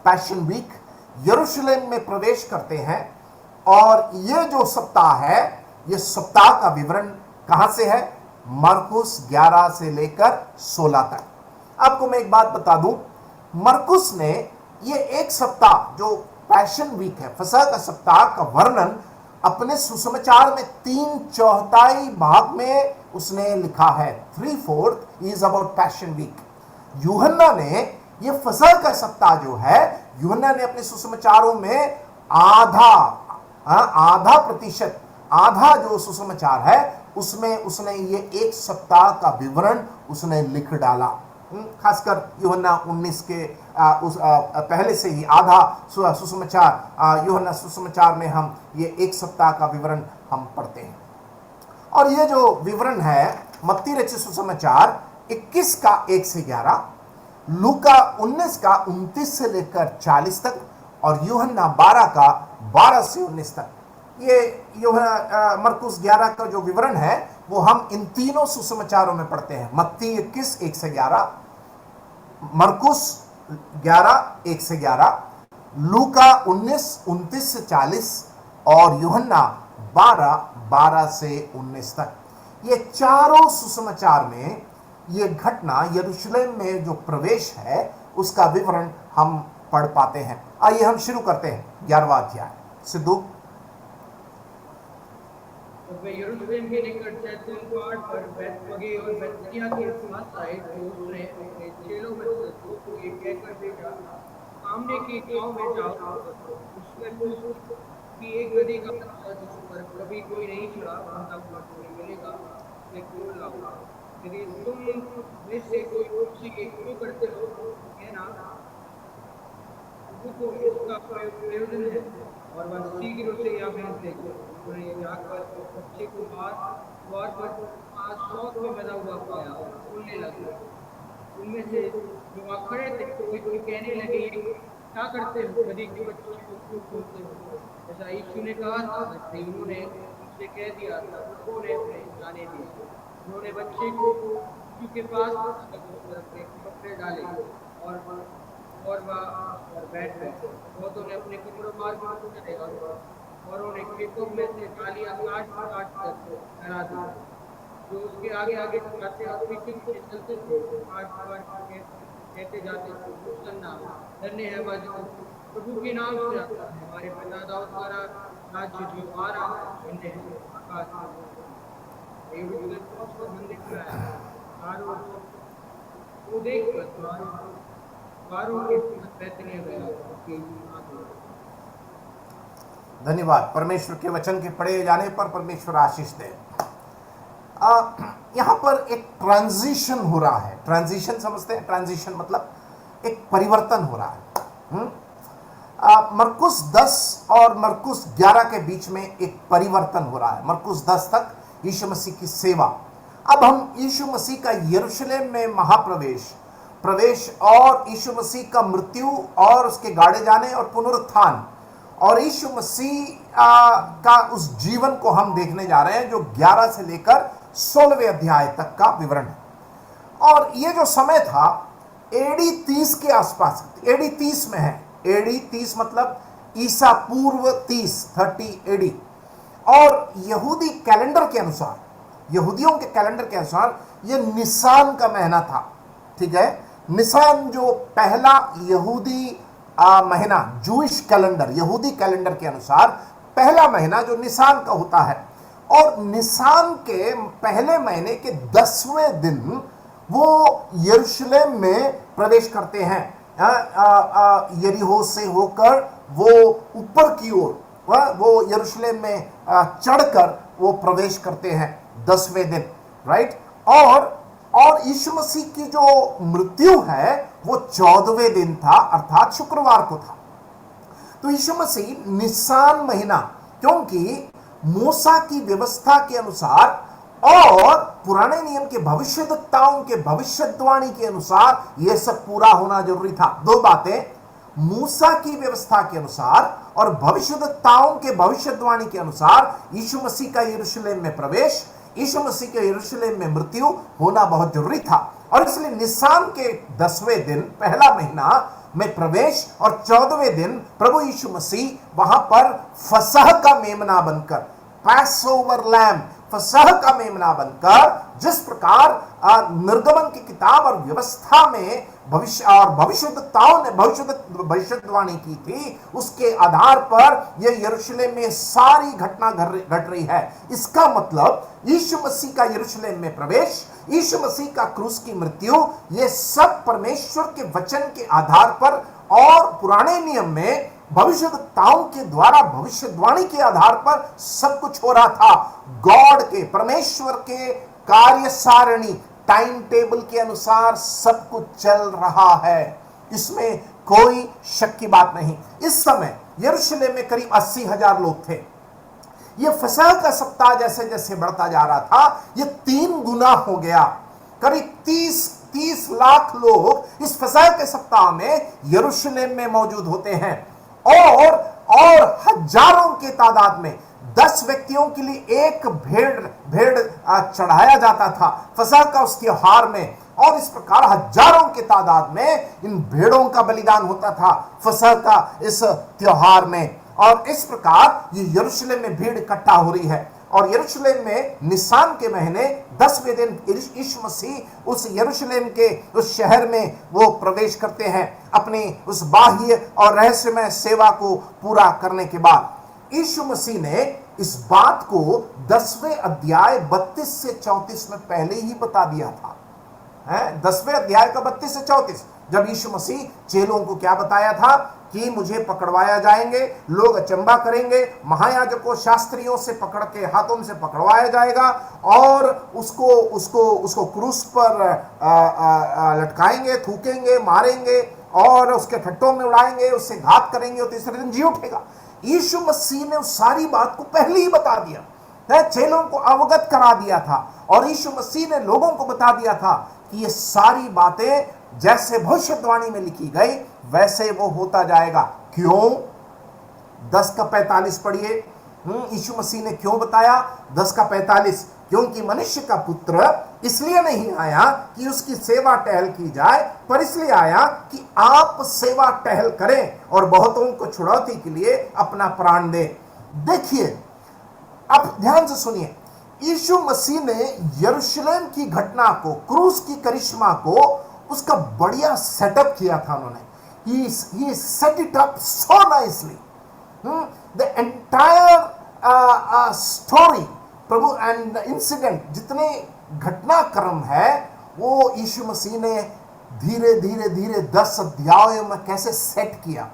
पैशन वीक, यरूशलेम में प्रवेश करते हैं। और ये जो सप्ताह है, ये सप्ताह का विवरण कहां से है? मरकुस 11 से लेकर 16 तक। आपको मैं एक बात बता दूं, मरकुस ने ये एक सप्ताह जो पैशन वीक है, फसह का सप्ताह का वर्णन अपने सुसमाचार में 3/4 भाग में उसने लिखा है। 3/4 इज अबाउट पैशन वीक। यूहन्ना ने ये फसह का सप्ताह जो है, यूहन्ना ने अपने सुसमाचारों में आधा प्रतिशत, आधा जो सुसमाचार है उसमें उसने ये एक सप्ताह का विवरण उसने लिख डाला। खासकर यूहन्ना 19 के पहले से ही आधा सुसमाचार, यूहन्ना सुसमाचार में हम ये एक सप्ताह का विवरण हम पढ़ते हैं। और ये जो विवरण है, मत्ती रचित सुसमाचार 21 का 1 से 11, लूका 19 का 29 से लेकर 40 तक, और यूहन्ना 12 का 12 से 19 तक। ये मरकुस 11 का जो विवरण है वो हम इन तीनों सुसमाचारों में पढ़ते हैं। मत्ती 21 1 से 11, मरकुस 11 1 से 11, लूका 19 29 से 40 और यूहन्ना 12 12 से 19 तक। ये चारों सुसमाचार में ये घटना, यरूशलेम में जो प्रवेश है उसका विवरण हम पढ़ पाते हैं। आइए हम शुरू करते हैं 11वां अध्याय। सिद्धू। वे यरूशलेम के निकट जैतून पहाड़ पर बैतफगे और बैतनिय्याह के पास आए तो उसने अपने चेलों में से दो को ये कहकर भेजा, सामने के गांव में जाओ, उसमें पूछो कि एक गदही का बच्चा जिस पर कभी कोई नहीं चढ़ा, बंधा हुआ कोई मिलेगा, उसे खोल लाओ। यदि तुम में से कोई उसी के शुरू करते हो तो कहना को इसका प्रयोजन है, और वह शीघ्र उसे यहाँ भेज देगा। उन्हें जाकर बच्चे को द्वार पर 500 में बना हुआ पाया और खोलने लगा। उनमें से जो वहाँ खड़े थे कोई कोई कहने लगे, ये क्या करते हो, गधी के बच्चों को क्यों खोलते हो? ऐसा यीशु ने कहा था, वैसे ही उन्होंने उनसे कह दिया था, उन्होंने उन्हें जाने दिया। उन्होंने बच्चे को यीशु के पास अपने कपड़े डाले और वह पर बैठ गए। बहुतों ने अपने कपड़ों मार्ग में करे और उन्हें खेतों में से डालियां काट काट कर फैला दी। जो उसके आगे आगे जाते और पीछे पीछे चलते थे, कहते जाते थे, होसन्ना, धन्य है वह जो प्रभु के नाम से आता है, हमारे पिता दाऊद का राज्य जो आ रहा है, धन्य है आकाश में। यहूदी मंदिर में आया, चारों को देखकर द्वारों के बैठने गया। धन्यवाद। परमेश्वर के वचन के पढ़े जाने पर परमेश्वर आशीष दे। यहाँ पर एक ट्रांजिशन हो रहा है। ट्रांजिशन समझते हैं? ट्रांजिशन मतलब एक परिवर्तन हो रहा है। मरकुस 10 और मरकुस 11 के बीच में एक परिवर्तन हो रहा है। मरकुस 10 तक यीशु मसीह की सेवा। अब हम यीशु मसीह का यरूशलेम में प्रवेश और यीशु मसीह का मृत्यु और उसके गाड़े जाने और पुनरुत्थान और यीशु मसीह का उस जीवन को हम देखने जा रहे हैं, जो 11 से लेकर 16वें अध्याय तक का विवरण है। और ये जो समय था एडी 30 के आसपास, एडी 30 में है। एडी 30 मतलब ईसा पूर्व 30 एडी। और यहूदी कैलेंडर के अनुसार, यहूदियों के कैलेंडर के अनुसार ये निसान का महीना था। ठीक है, निसान जो पहला यहूदी महीना, जूइश कैलेंडर, यहूदी कैलेंडर के अनुसार पहला महीना जो निसान का होता है। और निसान के पहले महीने के 10वें दिन वो यरूशलेम में प्रवेश करते हैं। यरीहो से होकर वो ऊपर की ओर वो यरूशलेम में चढ़कर वो प्रवेश करते हैं 10वें दिन, राइट। और यीशु मसीह की जो मृत्यु है वो 14वें दिन था, अर्थात शुक्रवार को था। तो यीशु मसीह निसान महीना, क्योंकि मूसा की व्यवस्था के अनुसार और पुराने नियम के भविष्यद्वक्ताओं के भविष्यवाणी के अनुसार यह सब पूरा होना जरूरी था। दो बातें, मूसा की व्यवस्था के अनुसार और भविष्यद्वक्ताओं के भविष्यवाणी के अनुसार यीशु मसीह का यरूशलेम में प्रवेश, यीशु मसीह के यरूशलेम में मृत्यु होना बहुत जरूरी था। और इसलिए निसान के 10वें दिन, पहला महीना में प्रवेश और 14वें दिन प्रभु यीशु मसीह वहां पर फसह का मेमना बनकर, पैसओवर लैम्ब, फसह का मेमना बनकर, जिस प्रकार निर्गमन की किताब और व्यवस्था में भविष्यद्वक्ताओं ने भविष्यवाणी की थी, उसके आधार पर यह यरूशलेम में सारी घटना घट रही है। इसका मतलब यीशु मसीह का यरूशलेम में प्रवेश, यीशु मसीह का क्रूस की मृत्यु, ये सब परमेश्वर के वचन के आधार पर और पुराने नियम में भविष्यद्वक्ताओं के द्वारा भविष्यवाणी के आधार पर सब कुछ हो रहा था। गॉड के, परमेश्वर के कार्य सारणी, टाइम टेबल के अनुसार सब कुछ चल रहा है, इसमें कोई शक की बात नहीं। इस समय यरूशलेम में करीब 80,000 लोग थे। यह फसह का सप्ताह जैसे जैसे बढ़ता जा रहा था, यह 3 गुना हो गया। करीब 30 लाख लोग इस फसह के सप्ताह में यरूशलेम में मौजूद होते हैं और हजारों के तादाद में 10 व्यक्तियों के लिए एक भेड़ चढ़ाया जाता था फसह का उस त्योहार में। और इस प्रकार हजारों के तादाद में इन भेड़ों का बलिदान होता था फसह का इस त्योहार में। और इस प्रकार ये यरूशलेम में भीड़ इकट्ठा हो रही है। और यरूशलेम में निसान के महीने 10वें दिन यीशु मसीह उस यरूशलेम के उस शहर में वो प्रवेश करते हैं अपनी उस बाह्य और रहस्यमय सेवा को पूरा करने के बाद। यीशु मसीह ने इस बात को 10वें अध्याय 32 से 34 में पहले ही बता दिया था। 10वें अध्याय का 32 से 34, जब यीशु मसीह चेलों को क्या बताया था कि मुझे पकड़वाया जाएंगे, लोग अचंबा करेंगे, महायाजकों शास्त्रियों से पकड़ के हाथों से पकड़वाया जाएगा और उसको क्रूस पर लटकाएंगे, थूकेंगे, मारेंगे और उसके ठट्टों में उड़ाएंगे, उससे घात करेंगे और तीसरे दिन जी उठेगा। यीशु मसीह ने उस सारी बात को पहले ही बता दिया, चेलों को अवगत करा दिया था। और यीशु मसीह ने लोगों को बता दिया था कि ये सारी बातें जैसे भविष्यवाणी में लिखी गई वैसे वो होता जाएगा। क्यों? 10:45 पढ़िए। यीशु मसीह ने क्यों बताया? 10:45, क्योंकि मनुष्य का पुत्र इसलिए नहीं आया कि उसकी सेवा टहल की जाए, पर इसलिए आया कि आप सेवा टहल करें और बहुतों को छुड़ौती के लिए अपना प्राण दें। देखिए, आप ध्यान से सुनिए, यीशु मसीह ने यरूशलेम की घटना को, क्रूस की करिश्मा को, उसका बढ़िया सेटअप किया था उन्होंने। He set it up so nicely. The entire story, Prabhu and incident, जितने घटनाक्रम है वो यीशु मसीह ने धीरे धीरे धीरे 10 अध्यायों में कैसे सेट किया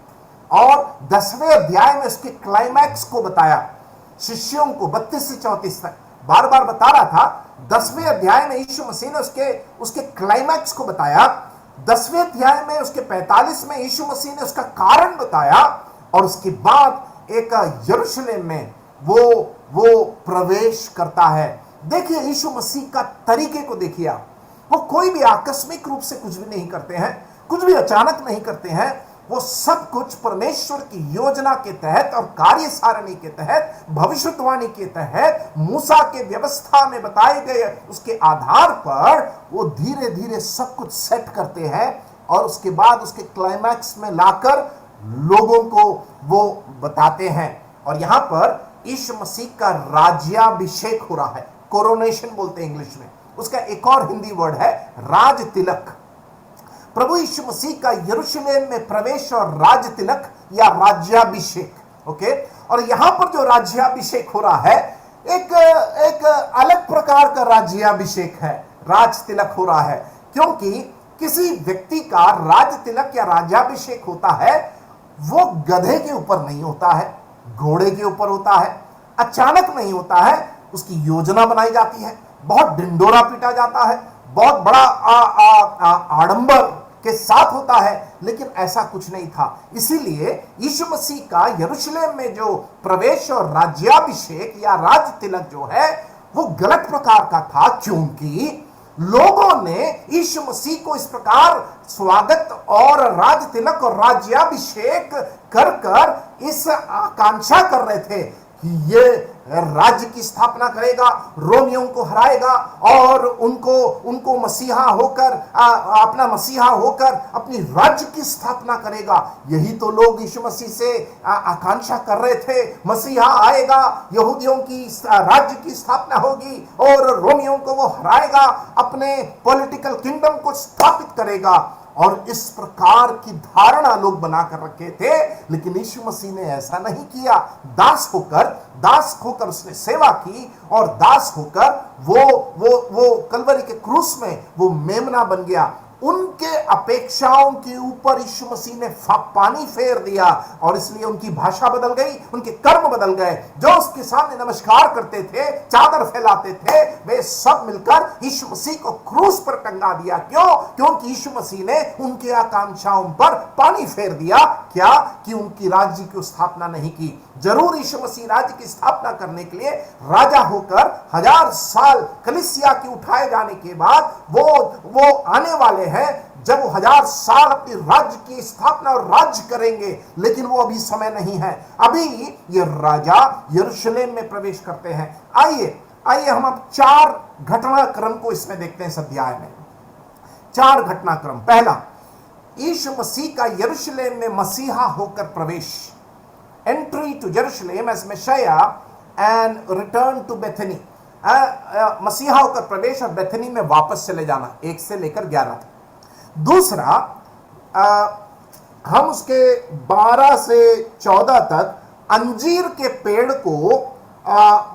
और 10वें अध्याय में उसके क्लाइमैक्स को बताया शिष्यों को। 32 से 34 तक बार बार बता रहा था। 10वें अध्याय में यीशु मसीह ने उसके क्लाइमैक्स को बताया। 10वें अध्याय में उसके 45 में यीशु मसीह ने उसका कारण बताया और उसके बाद एक यरूशलेम में वो प्रवेश करता है। देखिए यीशु मसीह का तरीके को देखिए आप। वो कोई भी आकस्मिक रूप से कुछ भी नहीं करते हैं, कुछ भी अचानक नहीं करते हैं। वो सब कुछ परमेश्वर की योजना के तहत और कार्य सारणी के तहत, भविष्यवाणी के तहत, मूसा के व्यवस्था में बताए गए उसके आधार पर वो धीरे धीरे सब कुछ सेट करते हैं और उसके बाद उसके क्लाइमैक्स में लाकर लोगों को वो बताते हैं। और यहां पर यीशु मसीह का राज्याभिषेक हो रहा है, कोरोनेशन बोलते हैं इंग्लिश में। उसका एक और हिंदी वर्ड है राज तिलक। प्रभु यीशु मसीह का यरूशलेम में प्रवेश और राज तिलक या राज्याभिषेक, ओके। और यहां पर जो राज्याभिषेक हो रहा है, एक अलग प्रकार का राज्याभिषेक है, राज तिलक हो रहा है। क्योंकि किसी व्यक्ति का राज तिलक या राज्याभिषेक होता है वो गधे के ऊपर नहीं होता है, घोड़े के ऊपर होता है, अचानक नहीं होता है। उसकी योजना बनाई जाती है, बहुत ढिंडोरा पीटा जाता है, बहुत बड़ा आडंबर के साथ होता है, लेकिन ऐसा कुछ नहीं था। इसीलिए यीशु मसीह का यरूशलेम में जो प्रवेश और राज्याभिषेक या राज तिलक जो है वो गलत प्रकार का था, क्योंकि लोगों ने यीशु मसीह को इस प्रकार स्वागत और राज तिलक और राज्याभिषेक कर कर इस आकांक्षा कर रहे थे कि ये राज्य की स्थापना करेगा, रोमियों को हराएगा और उनको मसीहा होकर अपना मसीहा होकर अपनी राज्य की स्थापना करेगा। यही तो लोग यीशु मसीह से आकांक्षा कर रहे थे। मसीहा आएगा, यहूदियों की राज्य की स्थापना होगी और रोमियों को वो हराएगा, अपने पॉलिटिकल किंगडम को स्थापित करेगा। और इस प्रकार की धारणा लोग बनाकर रखे थे, लेकिन यीशु मसीह ने ऐसा नहीं किया। दास होकर उसने सेवा की और दास होकर वो कलवरी के क्रूस में वो मेमना बन गया। उनके अपेक्षाओं के ऊपर यीशु मसीह ने पानी फेर दिया और इसलिए उनकी भाषा बदल गई, उनके कर्म बदल गए। जो उसके सामने नमस्कार करते थे, चादर फैलाते थे, वे सब मिलकर यीशु मसीह को क्रूस पर टंगा दिया। क्यों? क्योंकि यीशु मसीह ने उनके आकांक्षाओं पर पानी फेर दिया। क्या? कि उनकी राज्य की स्थापना नहीं की। जरूर यीशु मसीह राज्य की स्थापना करने के लिए राजा होकर 1000 साल कलीसिया के उठाए जाने के बाद वो आने वाले हैं जब वो 1000 साल अपनी राज्य की स्थापना और राज्य करेंगे, लेकिन वो अभी समय नहीं है। अभी ये राजा यरूशलेम में प्रवेश करते हैं। आइए हम अब 4 घटनाक्रम को इसमें देखते हैं इस अध्याय में। 4 घटनाक्रम। पहला, यीशु मसीह का यरूशलेम में मसीहा होकर प्रवेश, एंट्री टू यरूशलेम as messiah and return to Bethany. मसीहा होकर प्रवेश और बेथनी में वापस चले जाना, 1 से लेकर 11। दूसरा, हम उसके 12 से 14 तक अंजीर के पेड़ को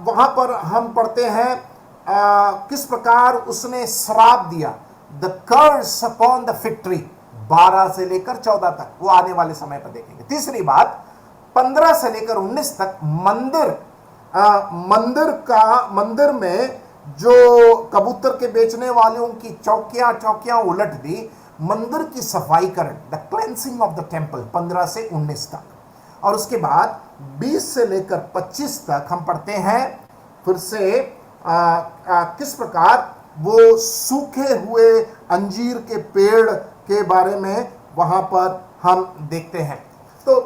वहां पर हम पढ़ते हैं किस प्रकार उसने श्राप दिया, the curse upon the fig tree. 12 से लेकर 14 तक वो आने वाले समय पर देखेंगे। तीसरी बात, 15 से लेकर 19 तक मंदिर में जो कबूतर के बेचने वालों की चौकियां उलट दी, मंदिर की सफाई कर, the cleansing of the temple, 15 से 19 तक। और उसके बाद 20 से लेकर 25 तक हम पढ़ते हैं फिर से किस प्रकार वो सूखे हुए अंजीर के पेड़ के बारे में वहां पर हम देखते हैं। तो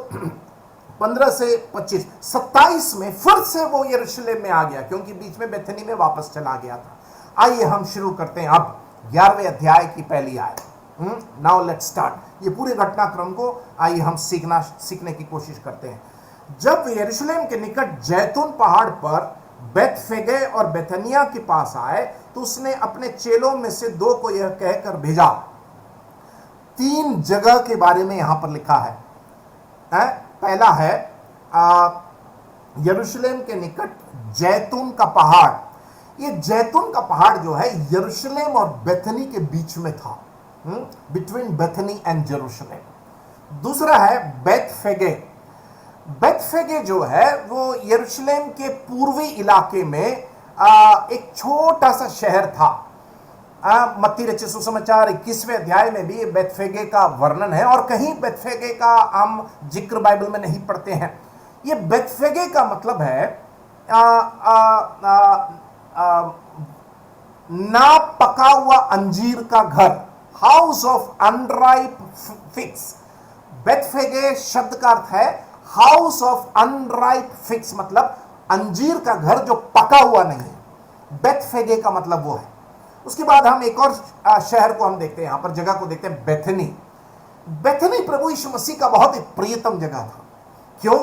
15 से 25, 27 में फिर से वो यरूशलेम में आ गया, क्योंकि बीच में बेथनी में वापस चला गया था। आइए हम शुरू करते हैं अब 11वें अध्याय की पहली आयत। Now let's start. ये पूरे घटनाक्रम को आइए हम सीखने की कोशिश करते हैं। जब यरूशलेम के निकट जैतून पहाड़ पर बेतफगे और बेथनिया के पास आए, तो उसने अपने चेलों में से 2 को यह कहकर भेजा। 3 जगह के बारे में यहां पर लिखा है। पहला है यरूशलेम के निकट जैतून का पहाड़। ये जैतून का पहाड़ जो है यरूशलेम और बेथनी के बीच में था, बिटवीन बेथनी एंड यरूशलेम। दूसरा है बेतफगे। बेतफगे जो है वो यरूशलेम के पूर्वी इलाके में एक छोटा सा शहर था। मत्ती रचित सुसमाचार 21वें अध्याय में भी बेतफगे का वर्णन है, और कहीं बेतफगे का हम जिक्र बाइबल में नहीं पढ़ते हैं। ये बेतफगे का मतलब है ना पका हुआ अंजीर का घर, हाउस ऑफ अनराइप फिग्स। बेतफगे शब्द का अर्थ है हाउस ऑफ अनराइप फिग्स, मतलब अंजीर का घर जो पका हुआ नहीं है। बेतफगे का मतलब वो है। उसके बाद हम एक और शहर को हम देखते हैं, यहां पर जगह को देखते हैं, बेथनी। बेथनी प्रभु यीशु मसीह का बहुत ही प्रियतम जगह था। क्यों?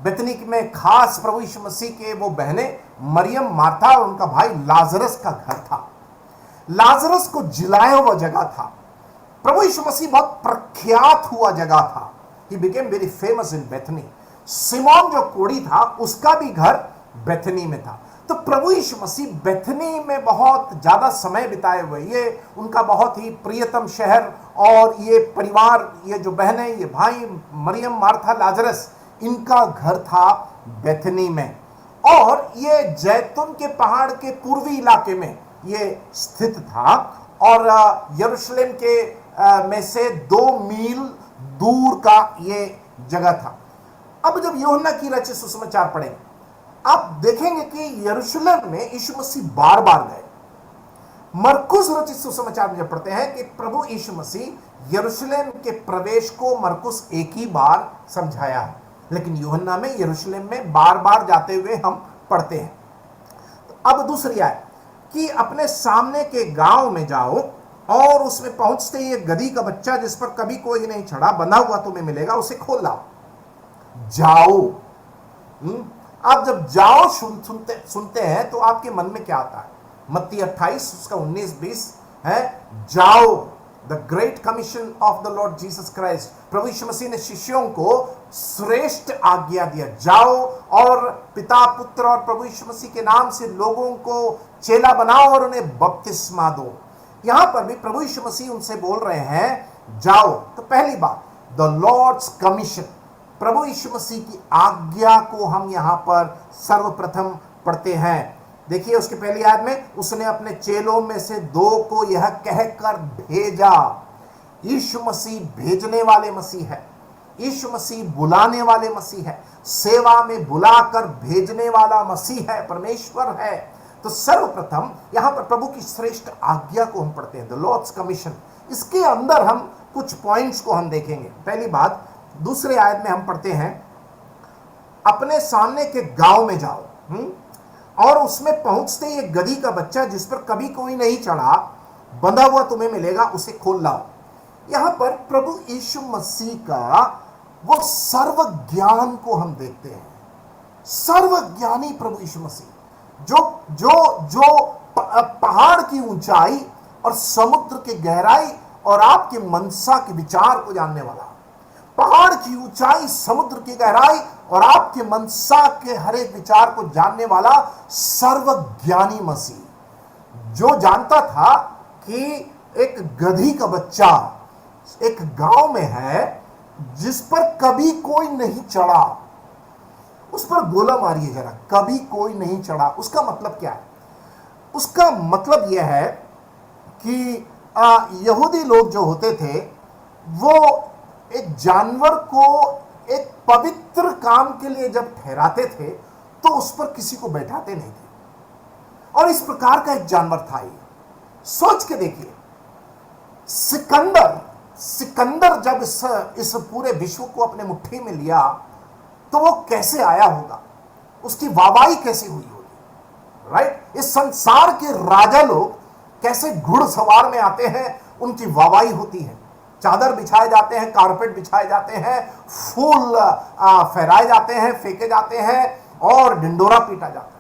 बेथनी में खास प्रभु यीशु मसीह के वो बहनें मरियम, मार्था और उनका भाई लाजरस का घर था। लाजरस को जिलाया हुआ जगह था। प्रभु यीशु मसीह बहुत प्रख्यात हुआ जगह था। He became very famous in Bethany. Simon जो कोढ़ी था उसका भी घर बेथनी में था। तो प्रभु यीशु मसीह बेथनी में बहुत ज्यादा समय बिताए हुए, ये उनका बहुत ही प्रियतम शहर, और ये परिवार, ये जो बहनें, ये भाई मरियम, मार्था, लाजरस, इनका घर था बेथनी में। और ये जैतून के पहाड़ के पूर्वी इलाके में ये स्थित था, और यरूशलेम के में से 2 मील दूर का ये जगह था। अब जब यूहन्ना की रचित सुसमाचार पढ़ेंगे, आप देखेंगे कि यरूशलेम में यीशु मसीह बार बार गए। मरकुस रचित सुसमाचार में जब पढ़ते हैं कि प्रभु यीशु मसीह यरूशलेम के प्रवेश को मरकुस एक ही बार समझाया है, लेकिन यूहन्ना में यरूशलेम में बार बार जाते हुए हम पढ़ते हैं। तो अब दूसरी आयत कि अपने सामने के गांव में जाओ, और उसमें पहुंचते ही एक गधी का बच्चा जिस पर कभी कोई नहीं चढ़ा, बंधा हुआ तुम्हें मिलेगा, उसे खोल लाओ। जाओ। आप जब जाओ सुनते हैं तो आपके मन में क्या आता है? मत्ती 28 उसका 19-20 है, जाओ, the great commission of the lord Jesus Christ. प्रभु यीशु मसीह ने शिष्यों को श्रेष्ठ आज्ञा दिया, जाओ और पिता, पुत्र और प्रभु यीशु मसीह के नाम से लोगों को चेला बनाओ और उन्हें बपतिस्मा दो। यहां पर भी प्रभु यीशु मसीह उनसे बोल रहे हैं जाओ। तो पहली बात, द लॉर्ड्स कमीशन, प्रभु यीशु मसीह की आज्ञा को हम यहां पर सर्वप्रथम पढ़ते हैं। देखिए उसके पहली आयत में, उसने अपने चेलों में से 2 को यह कहकर भेजा। यीशु मसीह भेजने वाले मसीह है, यीशु मसीह बुलाने वाले मसीह है, सेवा में बुलाकर भेजने वाला मसीह है, परमेश्वर है। तो सर्वप्रथम यहां पर प्रभु की श्रेष्ठ आज्ञा को हम पढ़ते हैं, द लॉर्ड्स कमीशन। इसके अंदर हम कुछ पॉइंट्स को हम देखेंगे। पहली बात, दूसरे आयत में हम पढ़ते हैं, अपने सामने के गांव में जाओ, और उसमें पहुंचते ही एक गधी का बच्चा जिस पर कभी कोई नहीं चढ़ा, बंधा हुआ तुम्हें मिलेगा, उसे खोल लाओ। यहां पर प्रभु यीशु मसीह का वो सर्व ज्ञान को हम देखते हैं। सर्वज्ञानी प्रभु यीशु मसीह, जो पहाड़ की ऊंचाई और समुद्र की गहराई और आपके मनसा के विचार को जानने वाला, पहाड़ की ऊंचाई, समुद्र की गहराई और आपके मनसा के हर एक विचार को जानने वाला सर्वज्ञानी मसीह, जो जानता था कि एक गधी का बच्चा एक गांव में है जिस पर कभी कोई नहीं चढ़ा। उस पर गोला मारिए जरा, कभी कोई नहीं चढ़ा। उसका मतलब क्या है? उसका मतलब यह है कि यहूदी लोग जो होते थे वो एक जानवर को एक पवित्र काम के लिए जब ठहराते थे तो उस पर किसी को बैठाते नहीं थे, और इस प्रकार का एक जानवर था ये। सोच के देखिए, सिकंदर जब इस पूरे विश्व को अपने मुट्ठी में लिया तो वो कैसे आया होगा, उसकी वाहवाही कैसे हुई होगी, राइट। इस संसार के राजा लोग कैसे घुड़सवार में आते हैं, उनकी वाहवाही होती है, चादर बिछाए जाते हैं, कारपेट बिछाए जाते हैं, फूल फहराए जाते हैं, फेंके जाते हैं और ढिंडोरा पीटा जाता है।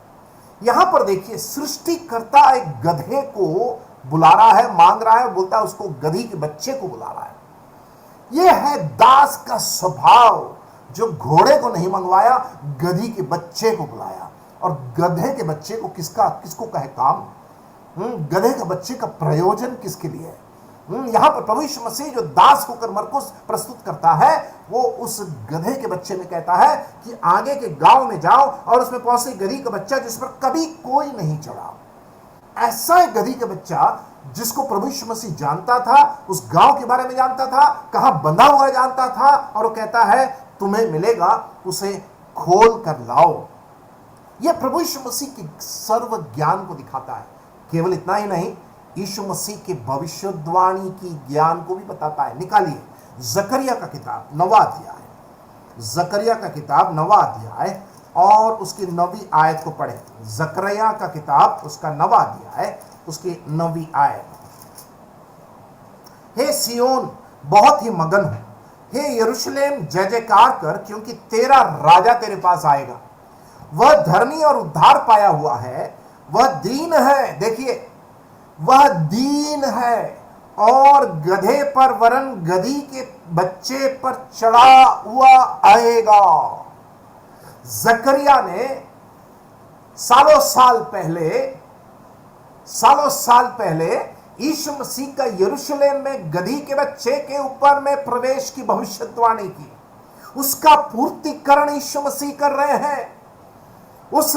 यहां पर देखिए, सृष्टिकर्ता एक गधे को बुला रहा है, मांग रहा है, बोलता है उसको, गधी के बच्चे को बुला रहा है। यह है दास का स्वभाव, जो घोड़े को नहीं मंगवाया, गधी के बच्चे को बुलाया। और गधे के बच्चे को किसको कहे काम, गधे के बच्चे का प्रयोजन किसके लिए है। यहां पर प्रभु यीशु मसीह जो दास होकर मरकुस प्रस्तुत करता है, वो उस गधे के बच्चे में कहता है कि आगे के गांव में जाओ और उसमें पहुंचे गधी का बच्चा जिस पर कभी कोई नहीं चढ़ा। ऐसा एक गधी का बच्चा जिसको प्रभु यीशु मसीह जानता था, उस गांव के बारे में जानता था, कहां बंधा हुआ जानता था, और वो कहता है तुम्हें मिलेगा, उसे खोल कर लाओ। यह प्रभु यीशु मसीह के सर्व ज्ञान को दिखाता है। केवल इतना ही नहीं, यीशु मसीह के भविष्यवाणी की ज्ञान को भी बताता है। निकालिए जकरिया का किताब 9वां अध्याय, जकरिया का किताब 9वां अध्याय और उसकी 9वीं आयत को पढ़ें। जकरिया का किताब उसका 9वां अध्याय उसकी 9वीं आयत। हे सियोन बहुत ही मगन हो, हे यरूशलेम जय जयकार कर, क्योंकि तेरा राजा तेरे पास आएगा। वह धर्मी और उद्धार पाया हुआ है, वह दीन है, देखिए वह दीन है और गधे पर वरन गधी के बच्चे पर चढ़ा हुआ आएगा। जकरिया ने सालों साल पहले यीशु मसीह का यरूशलेम में गधी के बच्चे के ऊपर में प्रवेश की भविष्यवाणी की। उसका पूर्तिकरण यीशु मसीह कर रहे हैं। उस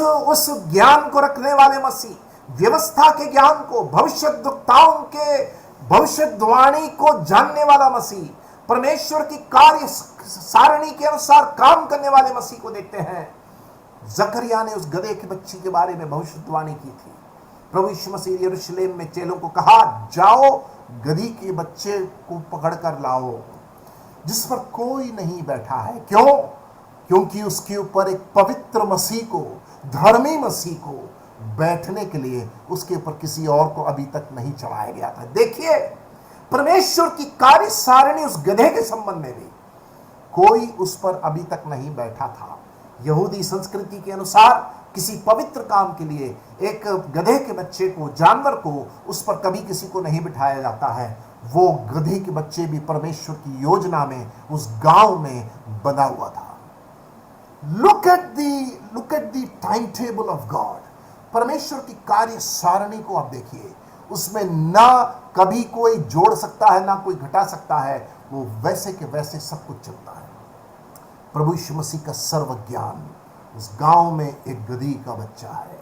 ज्ञान को रखने वाले मसीह, व्यवस्था के ज्ञान को, भविष्यद्वक्ताओं के भविष्यवाणी को जानने वाला मसीह, परमेश्वर की कार्य सारणी के अनुसार काम करने वाले मसीह को देखते हैं। जकरिया ने उस गधे के बच्चे के बारे में भविष्यवाणी की थी। प्रभु यीशु मसीह यरूशलेम में चेलों को कहा, जाओ गधी के बच्चे को पकड़ कर लाओ, जिस पर कोई नहीं बैठा है। क्यों? क्योंकि उसके ऊपर एक पवित्र मसीह को, धर्मी मसीह को बैठने के लिए उसके ऊपर किसी और को अभी तक नहीं चढ़ाया गया था। देखिए, परमेश्वर की कार्य सारणी उस गधे के संबंध में भी कोई उस पर अभी तक नहीं बैठा था। यहूदी संस्कृति के अनुसार किसी पवित्र काम के लिए एक गधे के बच्चे को, जानवर को, उस पर कभी किसी को नहीं बिठाया जाता है। वो गधे के बच्चे भी परमेश्वर की योजना में उस गांव में बना हुआ था। Look at the time table of God. परमेश्वर की कार्य सारणी को आप देखिए, उसमें ना कभी कोई जोड़ सकता है, ना कोई घटा सकता है। वो वैसे के वैसे सब कुछ चलता है। प्रभु यीशु मसीह का सर्व ज्ञान उस गांव में एक गधी का बच्चा है।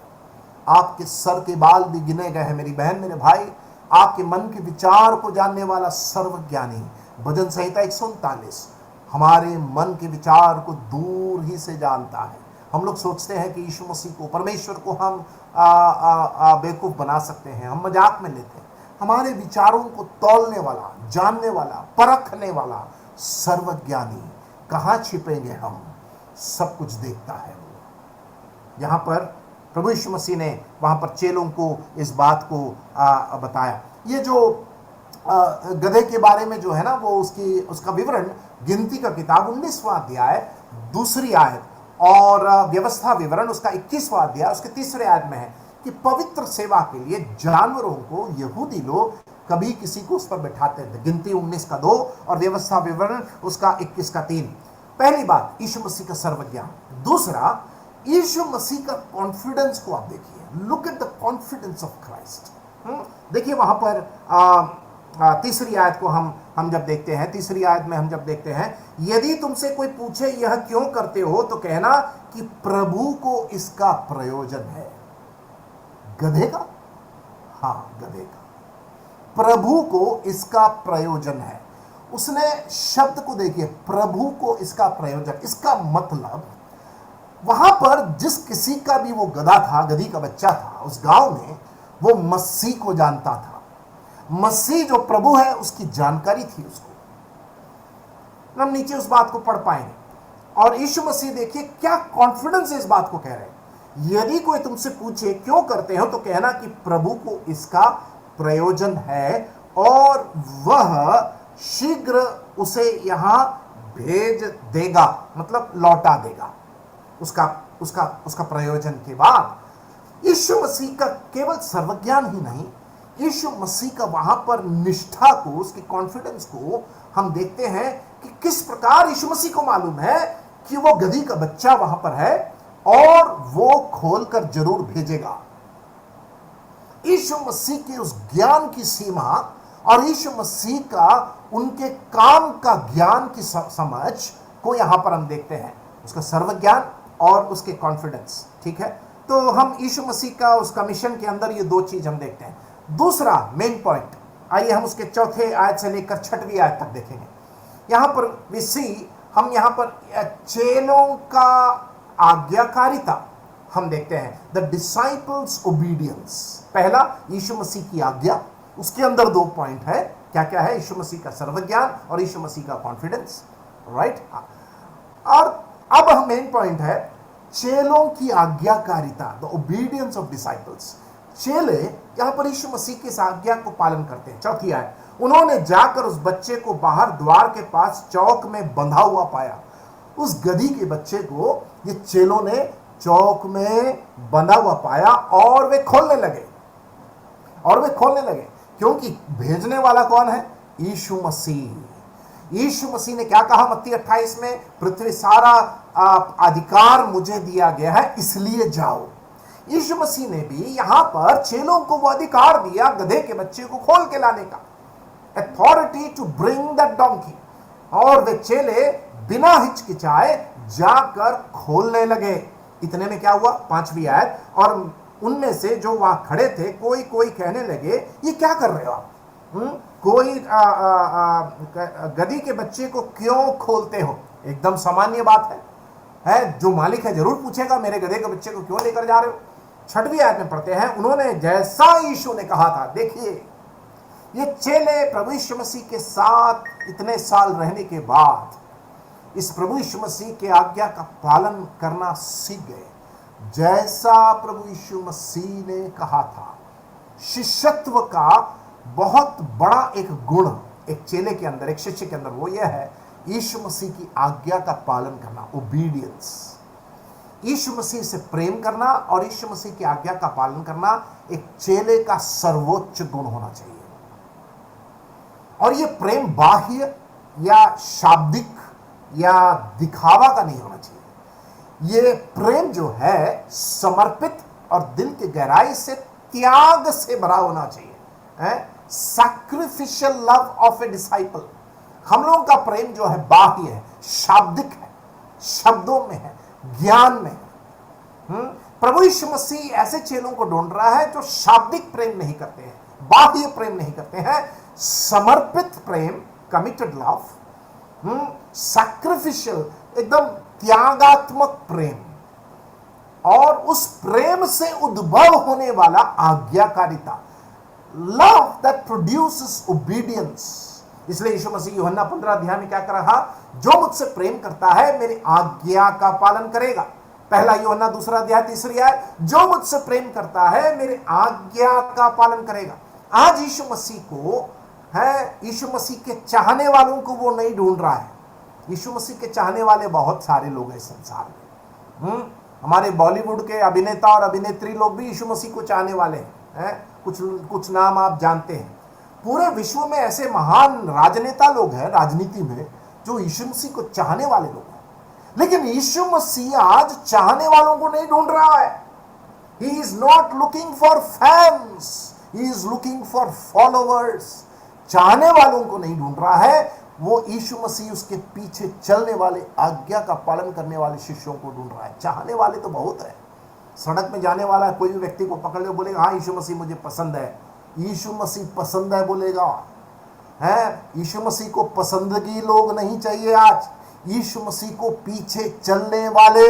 आपके सर के बाल भी गिने गए हैं मेरी बहन, मेरे भाई। आपके मन के विचार को जानने वाला सर्वज्ञानी, भजन संहिता 139 हमारे मन के विचार को दूर ही से जानता है। हम लोग सोचते हैं कि यीशु मसीह को, परमेश्वर को हम बेवकूफ बना सकते हैं, हम मजाक में लेते हैं। हमारे विचारों को तौलने वाला, जानने वाला, परखने वाला सर्वज्ञानी कहाँ छिपेंगे हम, सब कुछ देखता है वो। यहाँ पर प्रभु यीशु मसीह ने वहाँ पर चेलों को इस बात को बताया। ये जो गधे के बारे में जो है ना, वो उसका विवरण गिनती का किताब 19वां अध्याय 2री आयत और व्यवस्था विवरण उसका 21वां अध्याय उसके 3रे आयत में है कि पवित्र सेवा के लिए जानवरों को यहूदी लोग कभी किसी को उस पर बैठाते थे। गिनती 19 का 2 और व्यवस्था विवरण उसका 21 का 3। पहली बात, यीशु मसीह का सर्वज्ञान। दूसरा, यीशु मसीह का कॉन्फिडेंस को आप देखिए। Look at the confidence of Christ. देखिए वहां पर 3री आयत को हम जब देखते हैं, 3री आयत में हम जब देखते हैं, यदि तुमसे कोई पूछे यह क्यों करते हो, तो कहना कि प्रभु को इसका प्रयोजन है। गधे का? हाँ, गधे का। प्रभु को इसका प्रयोजन है। उसने शब्द को देखिए, प्रभु को इसका प्रयोजन। इसका मतलब वहां पर जिस किसी का भी वो गधा था, गधी का बच्चा था, उस गांव में वो मसीह को जानता था। मसीह जो प्रभु है उसकी जानकारी थी उसको। हम नीचे उस बात को पढ़ पाएंगे। और यीशु मसीह देखिए क्या कॉन्फिडेंस इस बात को कह रहे हैं। यदि कोई तुमसे पूछे क्यों करते हो, तो कहना कि प्रभु को इसका प्रयोजन है और वह शीघ्र उसे यहां भेज देगा, मतलब लौटा देगा उसका प्रयोजन के बाद। यीशु मसीह का केवल सर्वज्ञान ही नहीं, यीशु मसीह का वहां पर निष्ठा को, उसकी कॉन्फिडेंस को हम देखते हैं कि किस प्रकार यीशु मसीह को मालूम है कि वो गधी का बच्चा वहां पर है और वो खोलकर जरूर भेजेगा। यीशु मसीह के उस ज्ञान की सीमा और यीशु मसीह का उनके काम का ज्ञान की समझ को यहां पर हम देखते हैं, उसका सर्वज्ञान और उसके कॉन्फिडेंस। ठीक है, तो हम यीशु मसीह का उस कमीशन के अंदर ये दो चीज हम देखते हैं। दूसरा मेन पॉइंट, आइए हम उसके चौथे आयत से लेकर 6वीं आयत तक देखेंगे। यहां पर हम यहां पर चेलों का आज्ञाकारिता हम देखते हैं, द डिसाइपल्स ओबीडियंस। पहला यीशु मसीह की आज्ञा, उसके अंदर 2 पॉइंट है, क्या क्या है, यीशु मसीह का सर्वज्ञान और यीशु मसीह का कॉन्फिडेंस, राइट। और अब हम मेन पॉइंट है चेलों की आज्ञाकारिता, द ओबीडियंस ऑफ डिसाइपल्स। चेले यहां पर यीशु मसीह की इस आज्ञा को पालन करते हैं। चौथी आयत, उन्होंने जाकर उस बच्चे को बाहर द्वार के पास चौक में बंधा हुआ पाया। उस गधी के बच्चे को ये चेलों ने चौक में बंधा हुआ पाया और वे खोलने लगे क्योंकि भेजने वाला कौन है, यीशु मसीह। यीशु मसीह ने क्या कहा मत्ती 28 में, पृथ्वी सारा अधिकार मुझे दिया गया है इसलिए जाओ। यीशु मसीह ने भी यहां पर चेलों को वो अधिकार दिया गधे के बच्चे को खोल के लाने का, authority to bring that donkey. और वे चेले बिना हिचकिचाए जाकर खोलने लगे। इतने में क्या हुआ, 5वीं आयत, और उनमें से जो वहां खड़े थे कोई कहने लगे ये क्या कर रहे हो आप, कोई गधी के बच्चे को क्यों खोलते हो। एकदम सामान्य बात है, जो मालिक है जरूर पूछेगा मेरे गधे के बच्चे को क्यों लेकर जा रहे हो। 6वीं आयत में पढ़ते हैं, उन्होंने जैसा यीशु ने कहा था। देखिए ये चेले प्रभु यीशु मसीह के साथ इतने साल रहने के बाद इस प्रभु यीशु मसीह के आज्ञा का पालन करना सीख गए, जैसा प्रभु यीशु मसीह ने कहा था। शिष्यत्व का बहुत बड़ा एक गुण एक चेले के अंदर, एक शिष्य के अंदर, वो यह है यीशु मसीह की आज्ञा का पालन करना, ओबीडियंस। यीशु मसीह से प्रेम करना और यीशु मसीह की आज्ञा का पालन करना एक चेले का सर्वोच्च गुण होना चाहिए। और ये प्रेम बाह्य या शाब्दिक या दिखावा का नहीं होना चाहिए। ये प्रेम जो है समर्पित और दिल की गहराई से त्याग से भरा होना चाहिए। Sacrificial love of a disciple. हम लोगों का प्रेम जो है बाह्य है, शाब्दिक है, शब्दों में है, ज्ञान में है। प्रभु यीशु मसीह ऐसे चेलों को ढूंढ रहा है जो शाब्दिक प्रेम नहीं करते हैं, बाह्य प्रेम नहीं करते हैं, समर्पित प्रेम, कमिटेड लव, सैक्रिफिशियल, एकदम त्यागात्मक प्रेम, और उस प्रेम से उद्भव होने वाला आज्ञाकारिता, लव दैट प्रोड्यूसेस ओबीडियंस। इसलिए यीशु मसीह यूहन्ना 15 अध्याय में क्या कर रहा, जो मुझसे प्रेम करता है मेरी आज्ञा का पालन करेगा। पहला यूहन्ना 2 अध्याय 3 आयत, जो मुझसे प्रेम करता है मेरे आज्ञा का पालन करेगा। आज यीशु मसीह को है, यीशु मसीह के चाहने वालों को वो नहीं ढूंढ रहा है। यीशु मसीह के चाहने वाले बहुत सारे लोग हैं संसार में। हमारे बॉलीवुड के अभिनेता और अभिनेत्री लोग भी यीशु मसीह को चाहने वाले हैं। कुछ नाम आप जानते हैं। पूरे विश्व में ऐसे महान राजनेता लोग हैं राजनीति में जो यीशु मसीह को चाहने वाले लोग हैं, लेकिन यीशु मसीह आज चाहने वालों को नहीं ढूंढ रहा है। He is not looking for fans, he is looking for followers। चाहने वालों को नहीं ढूंढ रहा है, वो यीशु मसीह उसके पीछे चलने वाले, आज्ञा का पालन करने वाले शिष्यों को ढूंढ रहा है। चाहने वाले तो बहुत है। सड़क में जाने वाला कोई भी व्यक्ति को पकड़ ले, बोलेगा हाँ यीशु मसीह मुझे पसंद है, यीशु मसीह पसंद है बोलेगा, है। यीशु मसीह को पसंदगी लोग नहीं चाहिए आज। यीशु मसीह को पीछे चलने वाले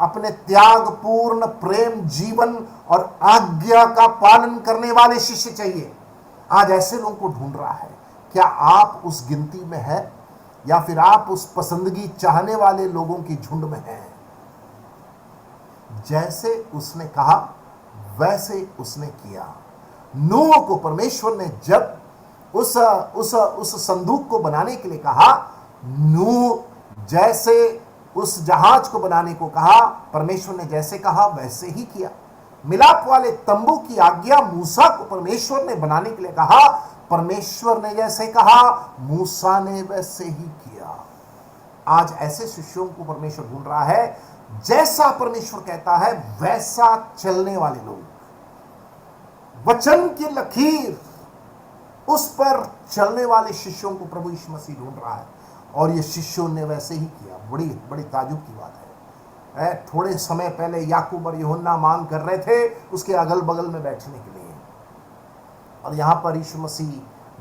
अपने त्यागपूर्ण प्रेम जीवन और आज्ञा का पालन करने वाले शिष्य चाहिए। आज ऐसे लोगों को ढूंढ रहा है। क्या आप उस गिनती में है या फिर आप उस पसंदगी चाहने वाले लोगों की झुंड में हैं? जैसे उसने कहा वैसे उसने किया। नूह को परमेश्वर ने जब उस संदूक को बनाने के लिए कहा, नूह जैसे उस जहाज को बनाने को कहा, परमेश्वर ने जैसे कहा वैसे ही किया। मिलाप वाले तंबू की आज्ञा मूसा को परमेश्वर ने बनाने के लिए कहा, परमेश्वर ने जैसे कहा मूसा ने वैसे ही किया। आज ऐसे शिष्यों को परमेश्वर ढूंढ रहा है, जैसा परमेश्वर कहता है वैसा चलने वाले लोग, वचन की लकीर उस पर चलने वाले शिष्यों को प्रभु यीशु मसीह ढूंढ रहा है। और ये शिष्यों ने वैसे ही किया। बड़ी बड़ी ताजुब की बात है। थोड़े समय पहले याकूब और यूहन्ना मांग कर रहे थे उसके अगल बगल में बैठने के लिए, और यहां पर यीशु मसीह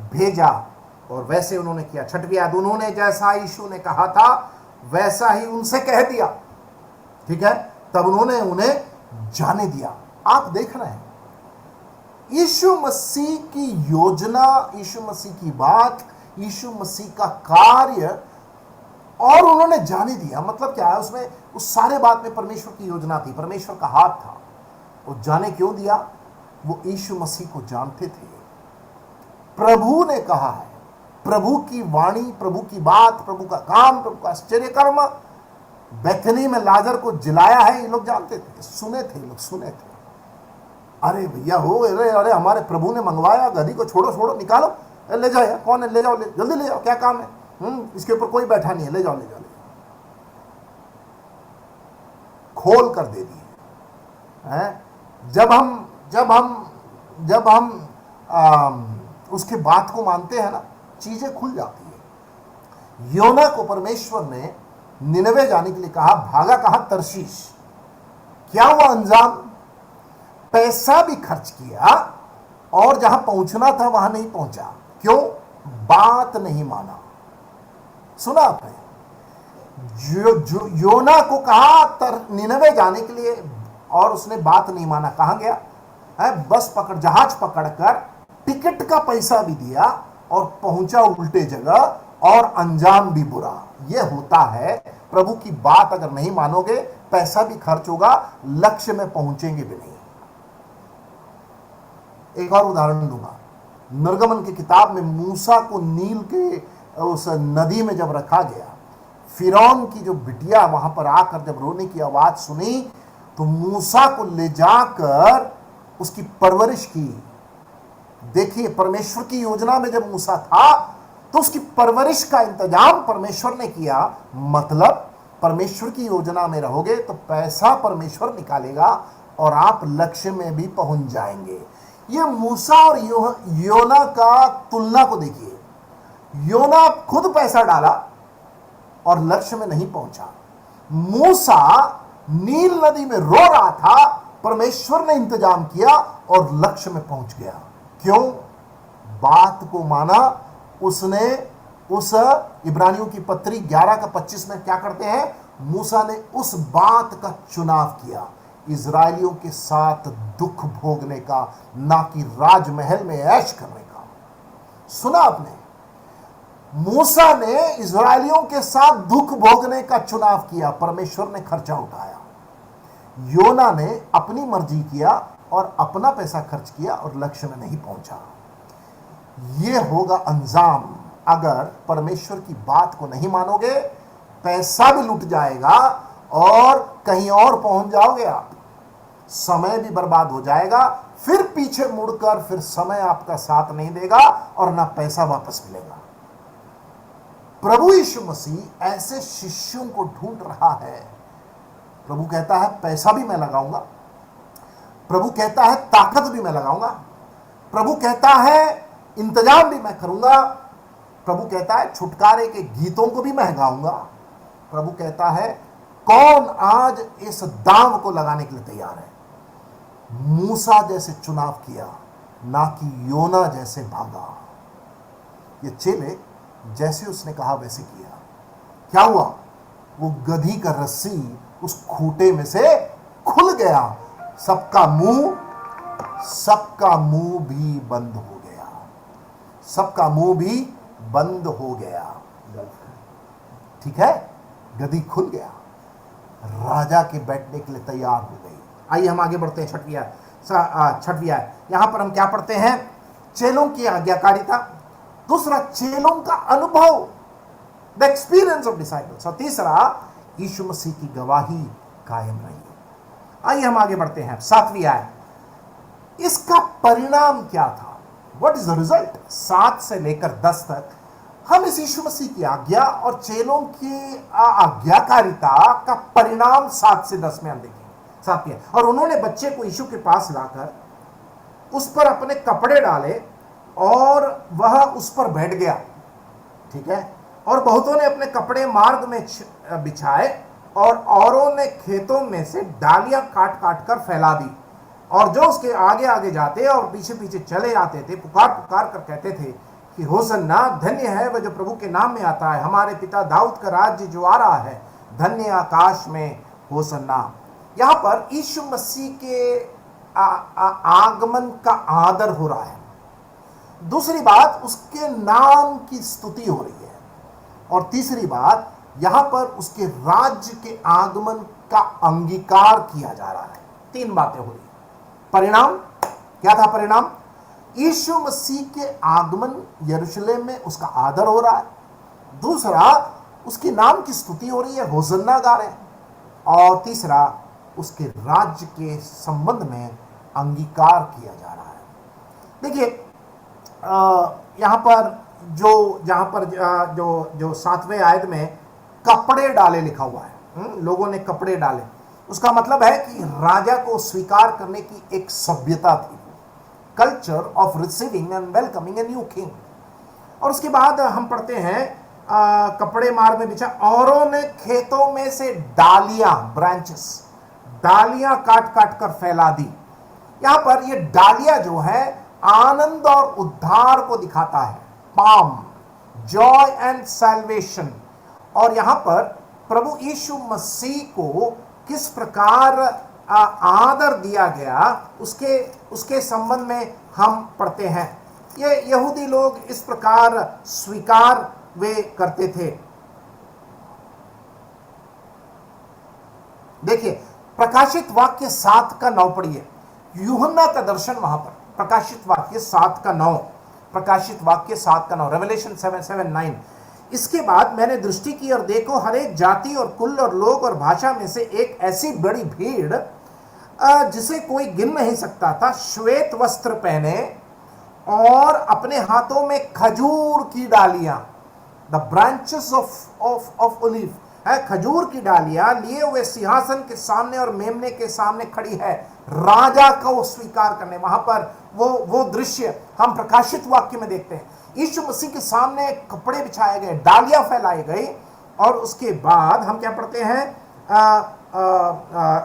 भेजा और वैसे उन्होंने किया। छठवीं आयत, उन्होंने जैसा यीशु ने कहा था वैसा ही उनसे कह दिया। ठीक है, तब उन्होंने उन्हें जाने दिया। आप देख रहे हैं यीशु मसीह की योजना, यीशु मसीह की बात, यीशु मसीह का कार्य, और उन्होंने जाने दिया। मतलब क्या है, उसमें उस सारे बात में परमेश्वर की योजना थी, परमेश्वर का हाथ था। वो जाने क्यों दिया? वो यीशु मसीह को जानते थे। प्रभु ने कहा है, प्रभु की वाणी, प्रभु की बात, प्रभु का काम, प्रभु का आश्चर्य कर्म, बैथनी में लाजर को जिलाया है, ये लोग जानते थे, सुने थे, लोग सुने थे। अरे भैया हो, अरे हमारे प्रभु ने मंगवाया, गधी को छोड़ो छोड़ो, निकालो, ले जाओ यार, कौन है, ले जाओ, जल्दी ले जाओ, क्या काम है, इसके ऊपर कोई बैठा नहीं है, ले जाओ ले जाओ ले जाओ। खोल कर दे दिए हैं। जब हम उसके बात को मानते हैं ना, चीजें खुल जाती है। योना को परमेश्वर ने निनवे जाने के लिए कहा, भागा कहां? तरशीश। क्या हुआ अंजाम? पैसा भी खर्च किया और जहां पहुंचना था वहां नहीं पहुंचा। क्यों? बात नहीं माना। सुना आपने? योना को कहा निनवे जाने के लिए और उसने बात नहीं माना। कहां गया? बस पकड़, जहाज पकड़कर टिकट का पैसा भी दिया और पहुंचा उल्टे जगह, और अंजाम भी बुरा। यह होता है, प्रभु की बात अगर नहीं मानोगे, पैसा भी खर्च होगा, लक्ष्य में पहुंचेंगे भी नहीं। एक और उदाहरण दूंगा। निर्गमन की किताब में मूसा को नील के उस नदी में जब रखा गया, फिरौन की जो बिटिया वहां पर आकर जब रोने की आवाज सुनी, तो मूसा को ले जाकर उसकी परवरिश की। देखिए, परमेश्वर की योजना में जब मूसा था तो उसकी परवरिश का इंतजाम परमेश्वर ने किया। मतलब परमेश्वर की योजना में रहोगे तो पैसा परमेश्वर निकालेगा और आप लक्ष्य में भी पहुंच जाएंगे। ये मूसा और योना का तुलना को देखिए। योना खुद पैसा डाला और लक्ष्य में नहीं पहुंचा। मूसा नील नदी में रो रहा था, परमेश्वर ने इंतजाम किया और लक्ष्य में पहुंच गया। क्यों? बात को माना उसने। उस इब्रानियों की पत्री 11:25 में क्या करते हैं? मूसा ने उस बात का चुनाव किया, इजरायलियों के साथ दुख भोगने का, ना कि राजमहल में ऐश करने का। सुना आपने? मूसा ने इजरायलियों के साथ दुख भोगने का चुनाव किया, परमेश्वर ने खर्चा उठाया। योना ने अपनी मर्जी किया और अपना पैसा खर्च किया और लक्ष्य में नहीं पहुंचा। यह होगा अंजाम अगर परमेश्वर की बात को नहीं मानोगे। पैसा भी लुट जाएगा और कहीं और पहुंच जाओगे आप, समय भी बर्बाद हो जाएगा। फिर पीछे मुड़कर फिर समय आपका साथ नहीं देगा और ना पैसा वापस मिलेगा। प्रभु यीशु मसीह ऐसे शिष्यों को ढूंढ रहा है। प्रभु कहता है पैसा भी मैं लगाऊंगा, प्रभु कहता है ताकत भी मैं लगाऊंगा, प्रभु कहता है इंतजाम भी मैं करूंगा, प्रभु कहता है छुटकारे के गीतों को भी मैं गाऊंगा। प्रभु कहता है कौन आज इस दांव को लगाने के लिए तैयार है? मूसा जैसे चुनाव किया, ना कि योना जैसे भागा। ये चेले जैसे उसने कहा वैसे किया। क्या हुआ? वो गधी का रस्सी उस खूंटे में से खुल गया, सबका मुंह भी बंद हो गया, सबका मुंह भी बंद हो गया। ठीक है, गधी खुल गया, राजा के बैठने के लिए तैयार हो गई। आइए हम आगे बढ़ते हैं। छठवीं आयत, यहां पर हम क्या पढ़ते हैं? चेलों की आज्ञाकारिता, दूसरा चेलों का अनुभव, द एक्सपीरियंस ऑफ डिसाइपल्स, और तीसरा यीशु मसीह की गवाही कायम रही। आइए हम आगे बढ़ते हैं। 7वीं आयत, इसका परिणाम क्या था? What is the result? 7 से लेकर 10 तक हम इस यीशु मसीह की आज्ञा और चेलों की आज्ञाकारिता का परिणाम 7 से 10 में हम देखेंगे। 7वीं, और उन्होंने बच्चे को यीशु के पास लाकर उस पर अपने कपड़े डाले और वह उस पर बैठ गया। ठीक है, और बहुतों ने अपने कपड़े मार्ग में बिछाए और औरों ने खेतों में से डालियां काट काट कर फैला दी, और जो उसके आगे आगे जाते और पीछे पीछे चले आते थे पुकार पुकार कर कहते थे कि होसन्ना, धन्य है वह जो प्रभु के नाम में आता है, हमारे पिता दाऊद का राज्य जो आ रहा है, धन्य आकाश में होसन्ना। यहां पर यीशु मसीह के आगमन का आदर हो रहा है। दूसरी बात, उसके नाम की स्तुति हो रही है, और तीसरी बात, यहां पर उसके राज्य के आगमन का अंगीकार किया जा रहा है। 3 बातें हो रही है। परिणाम क्या था? परिणाम यीशु मसीह के आगमन, यरूशलेम में उसका आदर हो रहा है। दूसरा, उसके नाम की स्तुति हो रही है, होसन्ना गा रहे हैं। और तीसरा, उसके राज्य के संबंध में अंगीकार किया जा रहा है। देखिए, यहां पर जो 7वें आयत में कपड़े डाले लिखा हुआ है, लोगों ने कपड़े डाले, उसका मतलब है कि राजा को स्वीकार करने की एक सभ्यता थी, culture of receiving end welcoming a new king. और उसके बाद हम पढ़ते हैं कपड़े मार्ग में बिछा, औरों ने खेतों में से डालियां, ब्रांचेस, डालियां काट काट कर फैला दी। यहां पर ये डालियां जो है आनंद और उद्धार को दिखाता है, पाम, जॉय एंड सैल्वेशन। और यहां पर प्रभु यीशु मसीह को किस प्रकार आदर दिया गया उसके संबंध में हम पढ़ते हैं। ये यहूदी लोग इस प्रकार स्वीकार वे करते थे। देखिए, प्रकाशित वाक्य 7 का 9 पढ़िए, यूहन्ना का दर्शन वहां पर, प्रकाशित वाक्य 7 का 9, प्रकाशित वाक्य 7 का 9, रेवलेशन 7:7-9। इसके बाद मैंने दृष्टि की और देखो, हर एक जाति और कुल और लोग और भाषा में से एक ऐसी बड़ी भीड़ जिसे कोई गिन नहीं सकता था, श्वेत वस्त्र पहने और अपने हाथों में खजूर की डालियां, द ब्रांचेस ऑफ ओलिव है, खजूर की डालियां लिए हुए सिंहासन के सामने और मेमने के सामने खड़ी है, राजा को स्वीकार करने। वहां पर वो दृश्य हम प्रकाशित वाक्य में देखते हैं। यीशु मसीह के सामने कपड़े बिछाए गए, डालियां फैलाई गई, और उसके बाद हम क्या पढ़ते हैं?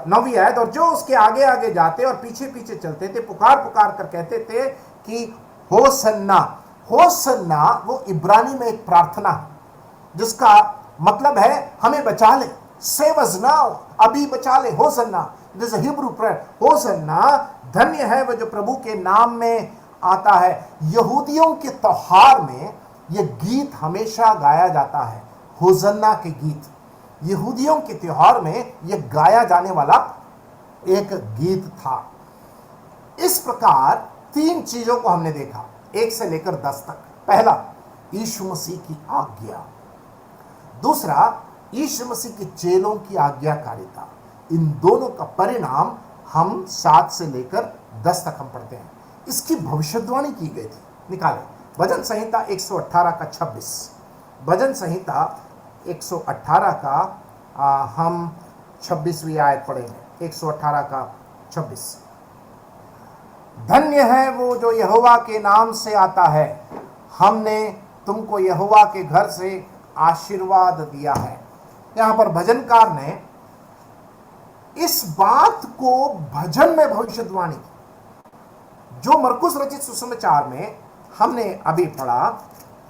9वीं आयत, और जो उसके आगे आगे जाते और पीछे पीछे चलते थे पुकार पुकार कर कहते थे कि होसन्ना। होसन्ना वो इब्रानी में एक प्रार्थना है जिसका मतलब है हमें बचा ले, सेव अस नाउ, अभी बचा ले, Hosanna. It is a Hebrew prayer, Hosanna, धन्य है वह जो प्रभु के नाम में आता है। यहूदियों के त्योहार में यह गीत हमेशा गाया जाता है, होसन्ना के गीत। यहूदियों के त्योहार में यह गाया जाने वाला एक गीत था। इस प्रकार 3 चीजों को हमने देखा 1 से लेकर 10 तक। पहला, यीशु मसीह की आज्ञा। दूसरा, यीशु मसीह के चेलों की आज्ञाकारिता। इन दोनों का परिणाम हम 7 से लेकर 10 तक हम पढ़ते हैं। इसकी भविष्यवाणी की गई थी। निकालें भजन संहिता 118 का 26, भजन संहिता 118 का हम 26वीं आयत पढ़ेंगे। 118 का 26, धन्य है वो जो यहोवा के नाम से आता है, हमने तुमको यहोवा के घर से आशीर्वाद दिया है। यहां पर भजनकार ने इस बात को भजन में भविष्यवाणी की जो मरकुस रचित सुसमाचार में हमने अभी पढ़ा।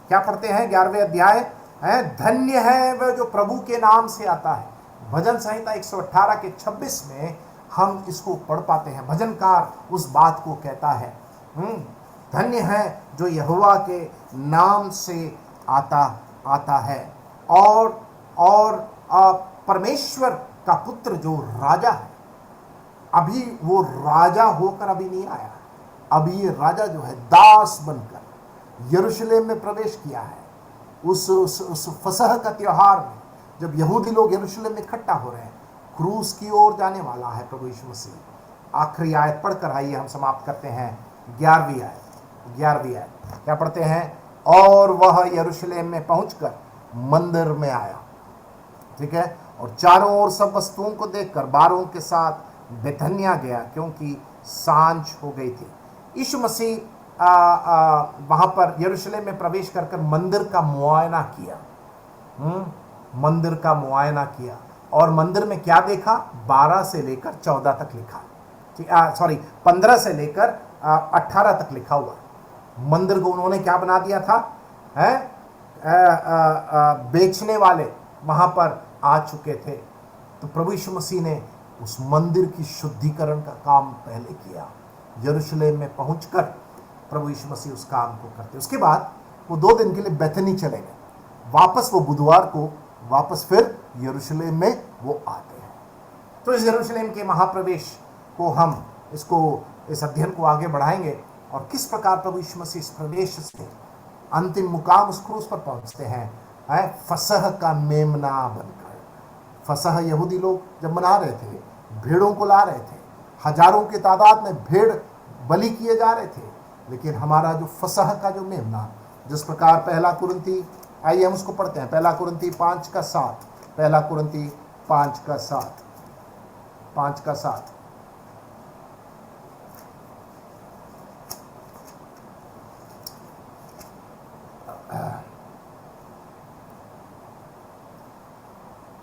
क्या पढ़ते हैं? 11वें अध्याय है, धन्य है वह जो प्रभु के नाम से आता है। भजन संहिता 118 के 26 में हम इसको पढ़ पाते हैं। भजनकार उस बात को कहता है, धन्य है जो यहोवा के नाम से आता है। और परमेश्वर का पुत्र जो राजा है, अभी वो राजा होकर अभी नहीं आया, अभी ये राजा जो है दास बनकर यरूशलेम में प्रवेश किया है। उस फसह का त्योहार में जब यहूदी लोग यरूशलेम में इकट्ठा हो रहे हैं, क्रूस की ओर जाने वाला है प्रभु यीशु मसीह। आखिरी आयत पढ़कर आइए हम समाप्त करते हैं। 11वीं आयत क्या पढ़ते हैं? और वह यरूशलेम में पहुंचकर मंदिर में आया, ठीक है, और चारों ओर सब वस्तुओं को देखकर बारों के साथ बेथनिया गया, क्योंकि सांझ हो गई थी। यीशु मसीह वहां पर यरूशलेम में प्रवेश कर मंदिर का मुआयना किया, मंदिर का मुआयना किया। और मंदिर में क्या देखा? 12 से लेकर 14 तक लिखा, 15 से लेकर 18 तक लिखा हुआ। मंदिर को उन्होंने क्या बना दिया था? बेचने वाले वहां पर आ चुके थे। तो प्रभु यीशु मसीह ने उस मंदिर की शुद्धिकरण का काम पहले किया। यरूशलेम में पहुंचकर प्रभु यीशु मसीह उस काम को करते। उसके बाद वो 2 दिन के लिए बेथनी चले गए। वापस वो बुधवार को वापस फिर यरूशलेम में वो आते हैं। तो इस यरूशलेम के महाप्रवेश को हम इस अध्ययन को आगे बढ़ाएंगे, और किस प्रकार प्रभु यीशु मसीह इस प्रवेश से अंतिम मुकाम उस क्रूस पर पहुंचते हैं, फसह का मेमना बनकर। फसह यहूदी लोग जब मना रहे थे, भेड़ों को ला रहे थे, हजारों की तादाद में भेड़ बलि किए जा रहे थे, लेकिन हमारा जो फसह का जो मेमना, जिस प्रकार पहला कुरिन्ती, आइए हम उसको पढ़ते हैं। पहला कुरिन्ती 5 का 7, पहला कुरिन्ती 5 का 7।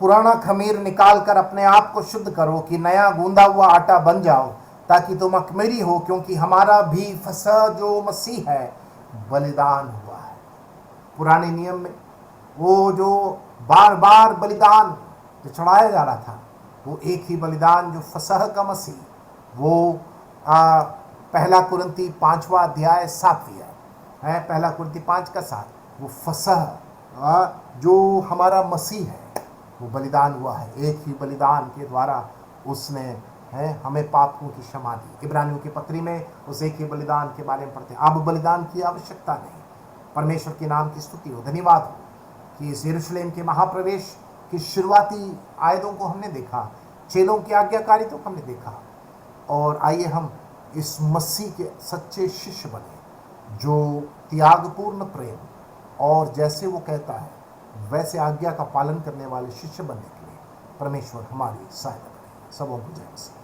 पुराना खमीर निकालकर अपने आप को शुद्ध करो कि नया गूंदा हुआ आटा बन जाओ, ताकि तुम अकमेरी हो, क्योंकि हमारा भी फसह जो मसीह है बलिदान हुआ है। पुराने नियम में वो जो बार बार बलिदान जो चढ़ाया जा रहा था, वो एक ही बलिदान जो फसह का मसीह, वो पहला कुरिन्ती 5वां अध्याय 7वीं है, पहला कुरिन्ती 5 का 7, वो फसह जो हमारा मसीह है वो बलिदान हुआ है। एक ही बलिदान के द्वारा उसने हमें पापों की क्षमा दी। इब्रानियों की पत्री में उस एक ही बलिदान के बारे में पढ़ते हैं। अब बलिदान की आवश्यकता नहीं। परमेश्वर के नाम की स्तुति हो, धन्यवाद हो कि इस यरूशलेम के महाप्रवेश की शुरुआती आयतों को हमने देखा, चेलों की आज्ञाकारिता को हमने देखा, और आइए हम इस मसीह के सच्चे शिष्य बने, जो त्यागपूर्ण प्रेम और जैसे वो कहता है वैसे आज्ञा का पालन करने वाले शिष्य बनने के लिए परमेश्वर हमारी सहायता करें। सबों को जय मसीह।